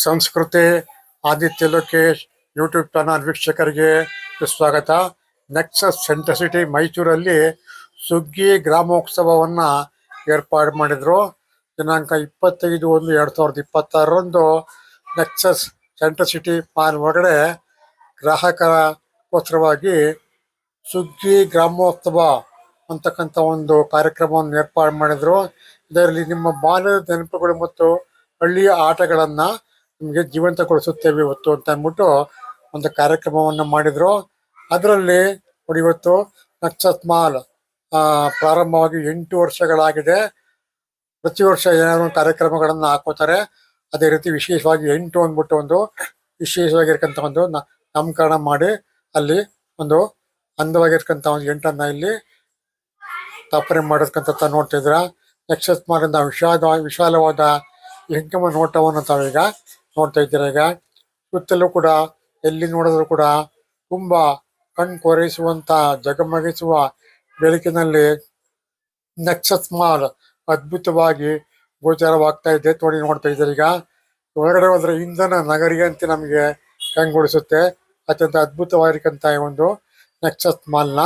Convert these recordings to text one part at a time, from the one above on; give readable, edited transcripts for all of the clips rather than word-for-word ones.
ಸಂಸ್ಕೃತಿ Aditya Lokesh YouTube channel ವೀಕ್ಷಕರಿಗೆ ಸ್ವಾಗತ. ನೆಕ್ಸಸ್ ಸೆಂಟರ್ ಸಿಟಿ ಮೈಸೂರಲ್ಲಿ ಸುಗ್ಗಿ ಗ್ರಾಮೋತ್ಸವವನ್ನು ಏರ್ಪಾಡು ಮಾಡಿದರು. ದಿನಾಂಕ 25/1/2026 ನೆಕ್ಸಸ್ ಸೆಂಟರ್ ಸಿಟಿ ಮಾಲ್ ಒಳಗಡೆ ಗ್ರಾಹಕರಿಗೋಸ್ಕರವಾಗಿ ಸುಗ್ಗಿ ಗ್ರಾಮೋತ್ಸವ ಅಂತಕ್ಕಂಥ ಒಂದು ಕಾರ್ಯಕ್ರಮವನ್ನು ಏರ್ಪಾಡು ಮಾಡಿದರು. ಇದರಲ್ಲಿ ನಿಮ್ಮ ಬಾಲ್ಯದ ನೆನಪುಗಳು ಮತ್ತು ಹಳ್ಳಿಯ ಆಟಗಳನ್ನು ನಿಮಗೆ ಜೀವಂತಗೊಳಿಸುತ್ತೇವೆ ಇವತ್ತು ಅಂತ ಅಂದ್ಬಿಟ್ಟು ಒಂದು ಕಾರ್ಯಕ್ರಮವನ್ನು ಮಾಡಿದರು. ಅದರಲ್ಲಿ ನೋಡಿ, ಇವತ್ತು ನೆಕ್ಸಸ್ ಮಾಲ್ ಪ್ರಾರಂಭವಾಗಿ 8 ವರ್ಷಗಳಾಗಿದೆ. ಪ್ರತಿ ವರ್ಷ ಏನಾದರೂ ಕಾರ್ಯಕ್ರಮಗಳನ್ನು ಹಾಕೋತಾರೆ. ಅದೇ ರೀತಿ ವಿಶೇಷವಾಗಿ 8 ಅಂದ್ಬಿಟ್ಟು ಒಂದು ವಿಶೇಷವಾಗಿರ್ತಕ್ಕಂಥ ಒಂದು ನಾಮಕರಣ ಮಾಡಿ ಅಲ್ಲಿ ಒಂದು ಅಂದವಾಗಿರ್ತಕ್ಕಂಥ ಒಂದು 8ಅನ್ನು ಇಲ್ಲಿ ಸ್ಥಾಪನೆ ಮಾಡೋದಕ್ಕಂತ ನೋಡ್ತಾ ಇದ್ದೀರಾ. ನೆಕ್ಸಸ್ ಮಾಲಿಂದ ವಿಶಾಲವಾದ ಹೆಂಗಮ ನೋಟವನ್ನು ತಾವೀಗ ನೋಡ್ತಾ ಇದ್ದೀರಾ. ಈಗ ಸುತ್ತಲೂ ಕೂಡ ಎಲ್ಲಿ ನೋಡಿದ್ರು ಕೂಡ ತುಂಬಾ ಕಣ್ಣು ಕೊರೈಸುವಂತ ಜಗಮಗಿಸುವ ಬೆಳಕಿನಲ್ಲಿ ನೆಕ್ಸಸ್ ಮಾಲ್ ಅದ್ಭುತವಾಗಿ ಗೋಚರವಾಗ್ತಾ ಇದೆ. ನೋಡ್ತಾ ಇದ್ದಾರೆ. ಈಗ ಹೊರಗಡೆ ಹೋದ್ರೆ ಇಂಧನ ನಗರಿ ಅಂತ ನಮಗೆ ಕಂಗೊಳಿಸುತ್ತೆ. ಅತ್ಯಂತ ಅದ್ಭುತವಾಗಿರ್ತಕ್ಕಂಥ ಒಂದು ನೆಕ್ಸಸ್ ಮಾಲ್ನ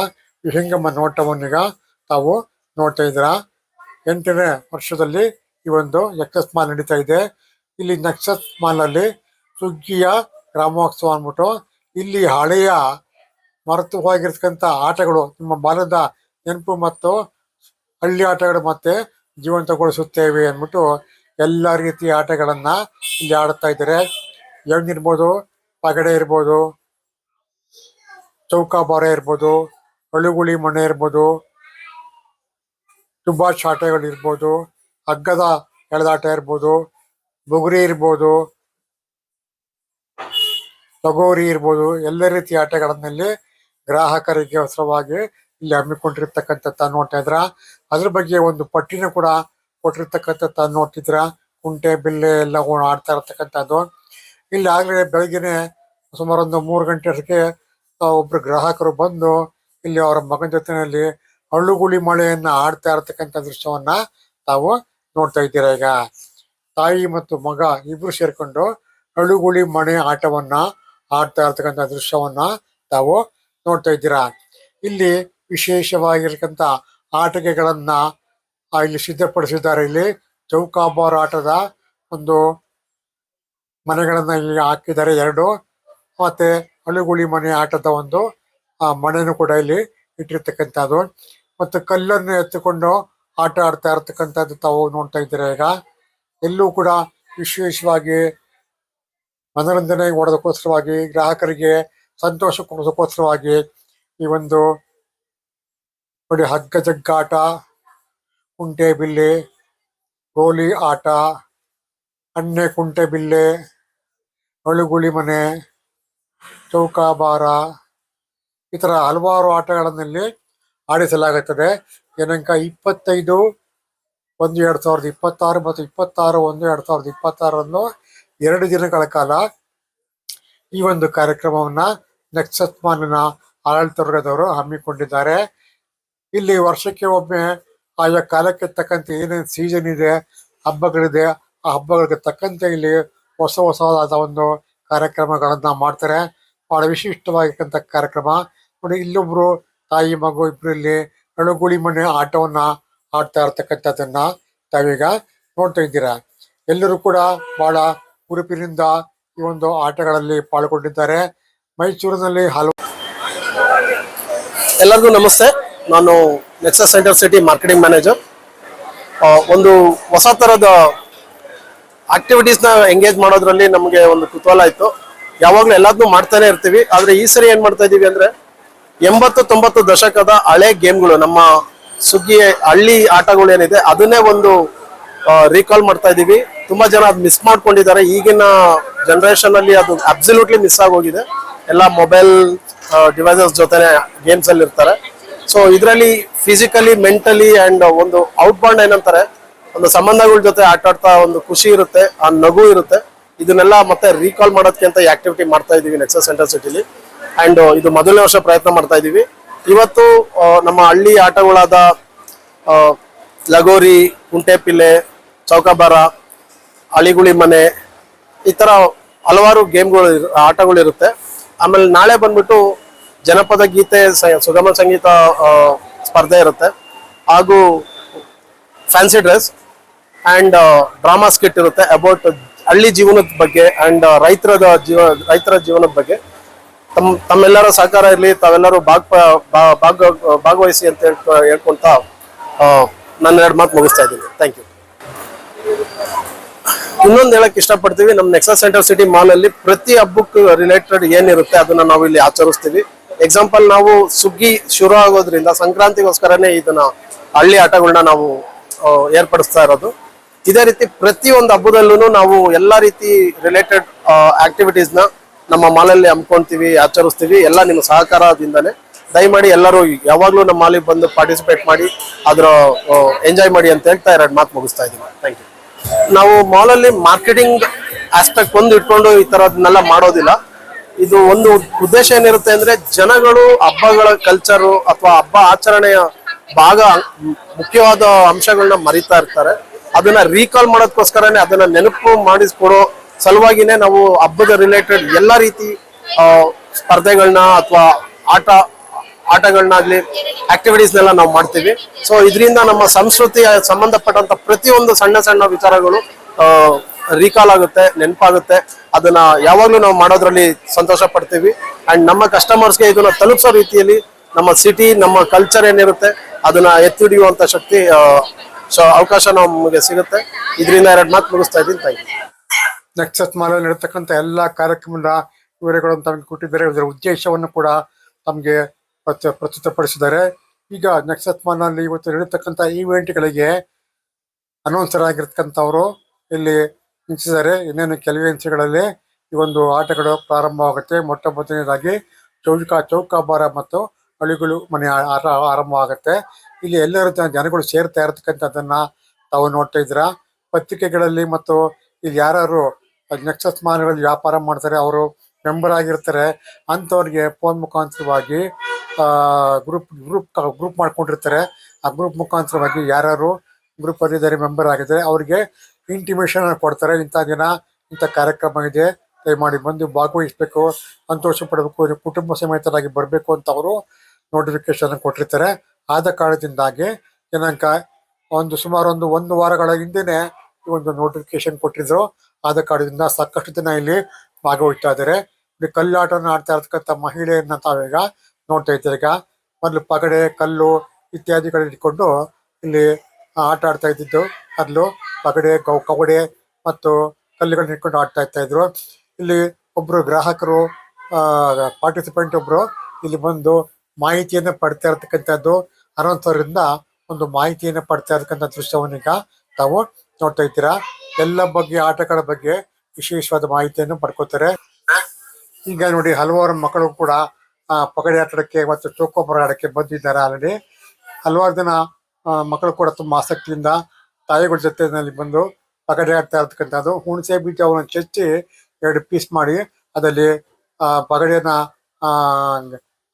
ವಿಹಂಗಮ ನೋಟವನ್ನೀಗ ತಾವು ನೋಡ್ತಾ ಇದ್ದೀರಾ. 8ನೇ ವರ್ಷದಲ್ಲಿ ಈ ಒಂದು ನೆಕ್ಸಸ್ ಮಾಲ್ ನಡೀತಾ ಇದೆ. ಇಲ್ಲಿ ನೆಕ್ಸಸ್ ಮಾಲ್ ಅಲ್ಲಿ ಸುಗ್ಗಿಯ ಗ್ರಾಮೋತ್ಸವ ಅಂದ್ಬಿಟ್ಟು ಇಲ್ಲಿ ಹಳೆಯ ಮರೆತು ಹೋಗಿರ್ತಕ್ಕಂಥ ಆಟಗಳು, ನಿಮ್ಮ ಬಾಲ್ಯದ ನೆನಪು ಮತ್ತು ಹಳ್ಳಿ ಆಟಗಳು ಮತ್ತೆ ಜೀವಂತಗೊಳಿಸುತ್ತೇವೆ ಅಂದ್ಬಿಟ್ಟು ಎಲ್ಲ ರೀತಿಯ ಆಟಗಳನ್ನ ಇಲ್ಲಿ ಆಡುತ್ತಾ ಇದ್ದಾರೆ. ಹೆಂಗಿರ್ಬೋದು, ಪಗಡೆ ಇರ್ಬೋದು, ಚೌಕಾಬಾರ ಇರ್ಬೋದು, ಅಳುಗುಳಿ ಮನೆ ಇರ್ಬೋದು, ಸುಭಾಷ್ ಆಟಗಳು ಇರ್ಬೋದು, ಹಗ್ಗದ ಎಳೆದಾಟ ಇರ್ಬೋದು, ಬುಗುರಿ ಇರ್ಬೋದು, ಲಗೋರಿ ಇರ್ಬೋದು, ಎಲ್ಲ ರೀತಿಯ ಆಟಗಳನ್ನಲ್ಲಿ ಗ್ರಾಹಕರಿಗೆ ಅವಸರವಾಗಿ ಇಲ್ಲಿ ಹಮ್ಮಿಕೊಂಡಿರ್ತಕ್ಕಂಥ ನೋಡ್ತಾ ಇದ್ರ. ಅದ್ರ ಬಗ್ಗೆ ಒಂದು ಪಟ್ಟಿನ ಕೂಡ ಕೊಟ್ಟಿರ್ತಕ್ಕಂಥ ನೋಡ್ತಿದ್ರ. ಕುಂಟೆ ಬಿಲ್ಲೆ ಎಲ್ಲ ಆಡ್ತಾ ಇರ್ತಕ್ಕಂಥದ್ದು. ಇಲ್ಲಿ ಆಗ್ಲೇ ಬೆಳಗ್ಗೆನೆ ಸುಮಾರು ಒಂದು 3 ಗಂಟೆ ಅಷ್ಟಕ್ಕೆ ಒಬ್ರು ಗ್ರಾಹಕರು ಬಂದು ಇಲ್ಲಿ ಅವರ ಮಗನ ಜೊತೆಯಲ್ಲಿ ಅಳ್ಳುಗುಳಿ ಮಳೆಯನ್ನ ಆಡ್ತಾ ಇರತಕ್ಕಂಥ ದೃಶ್ಯವನ್ನ ತಾವು ನೋಡ್ತಾ ಇದ್ದೀರಾ. ಈಗ ತಾಯಿ ಮತ್ತು ಮಗ ಇಬ್ರು ಸೇರ್ಕೊಂಡು ಅಳುಗುಳಿ ಮಣೆ ಆಟವನ್ನ ಆಡ್ತಾ ಇರ್ತಕ್ಕಂಥ ದೃಶ್ಯವನ್ನ ತಾವು ನೋಡ್ತಾ ಇದ್ದೀರಾ. ಇಲ್ಲಿ ವಿಶೇಷವಾಗಿರ್ತಕ್ಕಂಥ ಆಟಿಕೆಗಳನ್ನ ಇಲ್ಲಿ ಸಿದ್ಧಪಡಿಸಿದ್ದಾರೆ. ಇಲ್ಲಿ ಚೌಕಾಬಾರ್ ಆಟದ ಒಂದು ಮನೆಗಳನ್ನ ಇಲ್ಲಿ ಹಾಕಿದ್ದಾರೆ 2, ಮತ್ತೆ ಅಳುಗುಳಿ ಮನೆ ಆಟದ ಒಂದು ಮನೆನೂ ಕೂಡ ಇಲ್ಲಿ ಇಟ್ಟಿರ್ತಕ್ಕಂಥದ್ದು. ಮತ್ತು ಕಲ್ಲನ್ನು ಎತ್ತುಕೊಂಡು ಆಟ ಆಡ್ತಾ ಇರ್ತಕ್ಕಂಥದ್ದು ತಾವು ನೋಡ್ತಾ ಇದ್ದೀರಾ. ಈಗ ಎಲ್ಲೂ ಕೂಡ ವಿಶೇಷವಾಗಿ ಮನೋರಂಜನೆ ಮಾಡೋದಕ್ಕೋಸ್ಕರವಾಗಿ, ಗ್ರಾಹಕರಿಗೆ ಸಂತೋಷ ಕೊಡೋದಕ್ಕೋಸ್ಕರವಾಗಿ ಈ ಒಂದು ನೋಡಿ, ಹಗ್ಗ ಜಗ್ಗಾಟ, ಕುಂಟೆ ಬಿಲ್ಲೆ, ಗೋಲಿ ಆಟ, ಅಣ್ಣೆ ಕುಂಟೆ ಬಿಲ್ಲೆ, ಅಳುಗುಳಿ ಮನೆ, ಚೌಕಾಬಾರ, ಈ ಥರ ಹಲವಾರು ಆಟಗಳನ್ನಲ್ಲಿ ಆಡಿಸಲಾಗುತ್ತದೆ. ದಿನಾಂಕ 25/1/2026 ಮತ್ತು 26/1/2026 2 ದಿನಗಳ ಕಾಲ ಈ ಒಂದು ಕಾರ್ಯಕ್ರಮವನ್ನ ನೆಕ್ಸಸ್ ಮಾಲಿನ ಆಡಳಿತ ವರ್ಗದವರು ಹಮ್ಮಿಕೊಂಡಿದ್ದಾರೆ. ಇಲ್ಲಿ ವರ್ಷಕ್ಕೆ ಒಮ್ಮೆ ಆಯಾ ಕಾಲಕ್ಕೆ ತಕ್ಕಂತೆ ಏನೇನು ಸೀಸನ್ ಇದೆ, ಹಬ್ಬಗಳಿದೆ, ಆ ಹಬ್ಬಗಳಿಗೆ ತಕ್ಕಂತೆ ಇಲ್ಲಿ ಹೊಸದಾದ ಒಂದು ಕಾರ್ಯಕ್ರಮಗಳನ್ನ ಮಾಡ್ತಾರೆ. ಬಹಳ ವಿಶಿಷ್ಟವಾಗಿರ್ತಕ್ಕಂಥ ಕಾರ್ಯಕ್ರಮ ನೋಡಿ. ಇಲ್ಲೊಬ್ರು ತಾಯಿ ಮಗು ಇಬ್ರು ಇಲ್ಲಿ ಅಳುಗುಳಿ ಮನೆ ಆಟವನ್ನ ಆಡ್ತಾ ಇರ್ತಕ್ಕಂಥದ್ದನ್ನ ತಾವೀಗ ನೋಡ್ತಾ ಇದ್ದೀರಾ. ಎಲ್ಲರೂ ಕೂಡ ಬಹಳ ಹುರುಪಿನಿಂದ ಈ ಒಂದು ಆಟಗಳಲ್ಲಿ ಪಾಲ್ಗೊಂಡಿದ್ದಾರೆ. ಮೈಸೂರಿನಲ್ಲಿ ಎಲ್ಲರಿಗೂ ನಮಸ್ತೆ. ನಾನು nexus centre city marketing manager. ಒಂದು ಹೊಸ ಥರದ ಆಕ್ಟಿವಿಟೀಸ್ನ ಎಂಗೇಜ್ ಮಾಡೋದ್ರಲ್ಲಿ ನಮಗೆ ಒಂದು ಕುತೂಹಲ ಇತ್ತು. ಯಾವಾಗಲೂ ಎಲ್ಲದನ್ನೂ ಮಾಡ್ತಾನೆ ಇರ್ತೀವಿ. ಆದರೆ ಈ ಸರಿ ಏನು ಮಾಡ್ತಾ ಇದ್ದೀವಿ ಅಂದರೆ 80-90 ದಶಕದ ಹಳೆ ಗೇಮ್ಗಳು, ನಮ್ಮ ಸುಗ್ಗಿ ಹಳ್ಳಿ ಆಟಗಳು ಏನಿದೆ ಅದನ್ನೇ ಒಂದು ರೀಕಾಲ್ ಮಾಡ್ತಾ ಇದ್ದೀವಿ. ತುಂಬ ಜನ ಅದು ಮಿಸ್ ಮಾಡ್ಕೊಂಡಿದ್ದಾರೆ. ಈಗಿನ ಜನ್ರೇಷನ್ ಅಲ್ಲಿ ಅದು ಅಬ್ಸಲ್ಯೂಟ್ಲಿ ಮಿಸ್ ಆಗೋಗಿದೆ. ಎಲ್ಲ ಮೊಬೈಲ್ ಡಿವೈಸಸ್ ಜೊತೆನೆ ಗೇಮ್ಸ್ ಅಲ್ಲಿ ಇರ್ತಾರೆ. ಸೊ ಇದರಲ್ಲಿ ಫಿಸಿಕಲಿ, ಮೆಂಟಲಿ ಅಂಡ್ ಒಂದು ಔಟ್ಬೌಂಡ್ ಏನಂತಾರೆ, ಒಂದು ಸಂಬಂಧಗಳ ಜೊತೆ ಆಟಾಡ್ತಾ ಒಂದು ಖುಷಿ ಇರುತ್ತೆ, ಆ ನಗು ಇರುತ್ತೆ. ಇದನ್ನೆಲ್ಲ ಮತ್ತೆ ರೀಕಾಲ್ ಮಾಡೋದಕ್ಕೆ ಅಂತ ಈ ಆಕ್ಟಿವಿಟಿ ಮಾಡ್ತಾ ಇದೀವಿ ನೆಕ್ಸಸ್ ಸೆಂಟರ್ ಸಿಟಿಲಿ. ಅಂಡ್ ಇದು ಮೊದಲನೇ ವರ್ಷ ಪ್ರಯತ್ನ ಮಾಡ್ತಾ ಇದೀವಿ. ಇವತ್ತು ನಮ್ಮ ಹಳ್ಳಿ ಆಟಗಳಾದ ಲಗೋರಿ, ಕುಂಟೆಪಿಲ್ಲೆ, ಚೌಕಾಬಾರ, ಅಳಿಗುಳಿ ಮನೆ, ಈ ತರ ಹಲವಾರು ಆಟಗಳಿರುತ್ತೆ. ಆಮೇಲೆ ನಾಳೆ ಬಂದ್ಬಿಟ್ಟು ಜನಪದ ಗೀತೆ, ಸುಗಮ ಸಂಗೀತ ಸ್ಪರ್ಧೆ ಇರುತ್ತೆ, ಹಾಗೂ fancy dress and drama skit ಇರುತ್ತೆ ಅಬೌಟ್ ಹಳ್ಳಿ ಜೀವನದ ಬಗ್ಗೆ ಅಂಡ್ ರೈತರ ಜೀವನದ ಬಗ್ಗೆ. ತಮ್ಮೆಲ್ಲರ ಸಹಕಾರ ಇರಲಿ, ತಾವೆಲ್ಲರೂ ಭಾಗವಹಿಸಿ ಅಂತ ಹೇಳ್ಕೊಂತ ನನ್ನ 2 ಮಾತು ಮುಗಿಸ್ತಾ ಇದ್ದೀನಿ. Thank you. ಇನ್ನೊಂದು ಹೇಳಕ್ ಇಷ್ಟಪಡ್ತೀವಿ, ನಮ್ಮ ನೆಕ್ಸಸ್ ಸೆಂಟರ್ ಸಿಟಿ ಮಾಲ್ ಅಲ್ಲಿ ಪ್ರತಿ ಹಬ್ಬಕ್ಕೆ ರಿಲೇಟೆಡ್ ಏನಿರುತ್ತೆ ಅದನ್ನ ನಾವು ಇಲ್ಲಿ ಆಚರಿಸ್ತೀವಿ. ಎಕ್ಸಾಂಪಲ್, ನಾವು ಸುಗ್ಗಿ ಶುರು ಆಗೋದ್ರಿಂದ ಸಂಕ್ರಾಂತಿಗೋಸ್ಕರನೇ ಇದನ್ನ ಹಳ್ಳಿ ಆಟಗಳನ್ನ ನಾವು ಏರ್ಪಡಿಸ್ತಾ ಇರೋದು. ಇದೇ ರೀತಿ ಪ್ರತಿಯೊಂದು ಹಬ್ಬದಲ್ಲೂ ನಾವು ಎಲ್ಲಾ ರೀತಿ ರಿಲೇಟೆಡ್ ಆಕ್ಟಿವಿಟೀಸ್ ನ ನಮ್ಮ ಮಾಲಲ್ಲಿ ಹಮ್ಮಿಕೊಂತೀವಿ, ಆಚರಿಸ್ತೀವಿ. ಎಲ್ಲ ನಿಮ್ಮ ಸಹಕಾರದಿಂದನೇ. ದಯಮಾಡಿ ಎಲ್ಲರೂ ಯಾವಾಗ್ಲೂ ನಮ್ಮ ಮಾಲಿಗೆ ಬಂದು ಪಾರ್ಟಿಸಿಪೇಟ್ ಮಾಡಿ, ಅದರ ಎಂಜಾಯ್ ಮಾಡಿ ಅಂತ ಹೇಳ್ತಾ 2 ಮಾತು ಮುಗಿಸ್ತಾ ಇದ್ದೀನಿ. Thank you. ನಾವು ಮಾಲಲ್ಲಿ ಮಾರ್ಕೆಟಿಂಗ್ ಆಸ್ಪೆಕ್ಟ್ ಒಂದು ಇಟ್ಕೊಂಡು ಈ ತರದನ್ನೆಲ್ಲ ಮಾಡೋದಿಲ್ಲ. ಇದು ಒಂದು ಉದ್ದೇಶ ಏನಿರುತ್ತೆ ಅಂದ್ರೆ, ಜನಗಳು ಹಬ್ಬಗಳ ಕಲ್ಚರು ಅಥವಾ ಹಬ್ಬ ಆಚರಣೆಯ ಮುಖ್ಯವಾದ ಅಂಶಗಳನ್ನ ಮರಿತಾ ಇರ್ತಾರೆ. ಅದನ್ನ ರೀಕಾಲ್ ಮಾಡೋದಕ್ಕೋಸ್ಕರನೇ, ಅದನ್ನ ನೆನಪು ಮಾಡಿಸ್ಕೊಡೋ ಸಲುವಾಗಿನೇ ನಾವು ಹಬ್ಬದ ರಿಲೇಟೆಡ್ ಎಲ್ಲ ರೀತಿ ಸ್ಪರ್ಧೆಗಳನ್ನ ಅಥವಾ ಆಟಗಳನ್ನಾಗ್ಲಿ ಆಕ್ಟಿವಿಟೀಸ್ನೆಲ್ಲ ನಾವು ಮಾಡ್ತೀವಿ. ಸೊ ಇದರಿಂದ ನಮ್ಮ ಸಂಸ್ಕೃತಿಯ ಸಂಬಂಧಪಟ್ಟಂತ ಪ್ರತಿಯೊಂದು ಸಣ್ಣ ಸಣ್ಣ ವಿಚಾರಗಳು ರೀಕಾಲ್ ಆಗುತ್ತೆ, ನೆನಪಾಗುತ್ತೆ. ಅದನ್ನ ಯಾವಾಗ್ಲೂ ನಾವು ಮಾಡೋದ್ರಲ್ಲಿ ಸಂತೋಷ ಪಡ್ತೀವಿ. ಅಂಡ್ ನಮ್ಮ ಕಸ್ಟಮರ್ಸ್ಗೆ ಇದನ್ನ ತಲುಪಿಸೋ ರೀತಿಯಲ್ಲಿ ನಮ್ಮ ಸಿಟಿ, ನಮ್ಮ ಕಲ್ಚರ್ ಏನಿರುತ್ತೆ ಅದನ್ನ ಎತ್ತಿ ಹಿಡಿಯುವಂತ ಶಕ್ತಿ, ಅವಕಾಶ ನಮಗೆ ಸಿಗುತ್ತೆ. ಇದರಿಂದ 2 ಮಾತು ಮುಗಿಸ್ತಾ ಇದ್ದೀನಿ. Thank you. ನೆಕ್ಸಸ್ ಮಾಲಲ್ಲಿ ನಡೀತಕ್ಕಂಥ ಎಲ್ಲ ಕಾರ್ಯಕ್ರಮದ ವಿವರಗಳನ್ನು ತಮಗೆ ಕೊಟ್ಟಿದ್ದಾರೆ. ಇದರ ಉದ್ದೇಶವನ್ನು ಕೂಡ ತಮಗೆ ಪ್ರಸ್ತುತಪಡಿಸಿದ್ದಾರೆ. ಈಗ ನೆಕ್ಸಸ್ ಮಾಲ್ನಲ್ಲಿ ಇವತ್ತು ನಡೀತಕ್ಕಂಥ ಈವೆಂಟ್ಗಳಿಗೆ ಅನೌನ್ಸರ್ ಆಗಿರ್ತಕ್ಕಂಥವರು ಇಲ್ಲಿ ನಿಂತಿದ್ದಾರೆ. ಇನ್ನೇನು ಕೆಲವೇ ನಿಮಿಷಗಳಲ್ಲಿ ಈ ಒಂದು ಆಟಗಳು ಪ್ರಾರಂಭವಾಗುತ್ತೆ. ಮೊಟ್ಟ ಮೊದಲನೇದಾಗಿ ಚೌಕಾಬಾರ ಮತ್ತು ಅಳಿಗುಳು ಮನೆ ಆಟ ಆರಂಭವಾಗುತ್ತೆ. ಇಲ್ಲಿ ಎಲ್ಲರೂ ಜನಗಳು ಸೇರ್ತಾ ಇರತಕ್ಕಂಥದ್ದನ್ನ ತಾವು ನೋಡ್ತಾ ಇದ್ದೀರಾ. ಪತ್ರಿಕೆಗಳಲ್ಲಿ ಮತ್ತು ಇಲ್ಲಿ ಯಾರು ನೆಕ್ಸಸ್ ಮಾಲ್ಗಳಲ್ಲಿ ವ್ಯಾಪಾರ ಮಾಡ್ತಾರೆ, ಅವರು ಮೆಂಬರ್ ಆಗಿರ್ತಾರೆ, ಅಂಥವ್ರಿಗೆ ಫೋನ್ ಮುಖಾಂತರವಾಗಿ ಗ್ರೂಪ್ ಮಾಡ್ಕೊಂಡಿರ್ತಾರೆ. ಆ ಗ್ರೂಪ್ ಮುಖಾಂತರವಾಗಿ ಯಾರು ಗ್ರೂಪ್ ಅಲ್ಲಿದ್ದಾರೆ, ಮೆಂಬರ್ ಆಗಿದ್ದಾರೆ, ಅವ್ರಿಗೆ ಇಂಟಿಮೇಷನ್ ಕೊಡ್ತಾರೆ. ಇಂಥ ದಿನ ಇಂಥ ಕಾರ್ಯಕ್ರಮ ಇದೆ, ದಯಮಾಡಿ ಬಂದು ಭಾಗವಹಿಸಬೇಕು, ಸಂತೋಷ ಪಡಬೇಕು, ಕುಟುಂಬ ಸಮೇತರಾಗಿ ಬರಬೇಕು ಅಂತ ಅವರು ನೋಟಿಫಿಕೇಶನ್ ಕೊಟ್ಟಿರ್ತಾರೆ. ಆದ ಕಾರಣದಿಂದಾಗಿ ದಿನಾಂಕ ಸುಮಾರು ಒಂದು ವಾರಗಳ ಹಿಂದೆನೆ ಈ ಒಂದು ನೋಟಿಫಿಕೇಶನ್ ಕೊಟ್ಟಿದ್ರು. ಆದ ಕಾರಣದಿಂದ ಸಾಕಷ್ಟು ಜನ ಇಲ್ಲಿ ಭಾಗವಹಿಸ್ತಾ ಇದ್ದಾರೆ. ಇಲ್ಲಿ ಕಲ್ಲಾಟನ ಆಡ್ತಾ ಇರ್ತಕ್ಕಂಥ ಮಹಿಳೆಯರನ್ನ ತಾವೀಗ ನೋಡ್ತಾ ಇದ್ದಾರೆ. ಈಗ ಮೊದಲು ಪಗಡೆ, ಕಲ್ಲು ಇತ್ಯಾದಿಗಳು ಇಟ್ಕೊಂಡು ಇಲ್ಲಿ ಆಟ ಆಡ್ತಾ ಇದ್ದಿದ್ದು. ಅದ್ಲು ಪಗಡೆ, ಕವಡೆ ಮತ್ತು ಕಲ್ಲುಗಳನ್ನ ಇಟ್ಕೊಂಡು ಆಡ್ತಾ ಇದ್ರು. ಇಲ್ಲಿ ಒಬ್ರು ಗ್ರಾಹಕರು, ಪಾರ್ಟಿಸಿಪೆಂಟ್ ಒಬ್ರು ಇಲ್ಲಿ ಬಂದು ಮಾಹಿತಿಯನ್ನು ಪಡ್ತಾ ಇರ್ತಕ್ಕಂಥದ್ದು, ಅನೌನ್ಸರಿಂದ ಒಂದು ಮಾಹಿತಿಯನ್ನು ಪಡ್ತಾ ಇರ್ತಕ್ಕಂಥ ದೃಶ್ಯವನ್ನೀಗ ತಾವು ನೋಡ್ತಾ ಇದ್ದೀರಾ. ಎಲ್ಲ ಬಗ್ಗೆ ಆಟಗಳ ಬಗ್ಗೆ ವಿಶೇಷವಾದ ಮಾಹಿತಿಯನ್ನು ಪಡ್ಕೋತಾರೆ. ಈಗ ನೋಡಿ, ಹಲವಾರು ಮಕ್ಕಳು ಕೂಡ ಪಗಡೆ ಆಟಕ್ಕೆ ಮತ್ತು ಚೌಕಾಬಾರ ಆಟಕ್ಕೆ ಬಂದಿದ್ದಾರೆ. ಆಲ್ರೆಡಿ ಹಲವಾರು ಜನ ಮಕ್ಕಳು ಕೂಡ ತುಂಬಾ ಆಸಕ್ತಿಯಿಂದ ತಾಯಿಗಳ ಜೊತೆನಲ್ಲಿ ಬಂದು ಪಗಡೆ ಆಡ್ತಾ ಇರ್ತಕ್ಕಂಥದ್ದು. ಹುಣಸೆ ಬೀಜವನ್ನು ಚೆಚ್ಚಿ 2 ಪೀಸ್ ಮಾಡಿ ಅದರಲ್ಲಿ ಪಗಡೆಯನ್ನ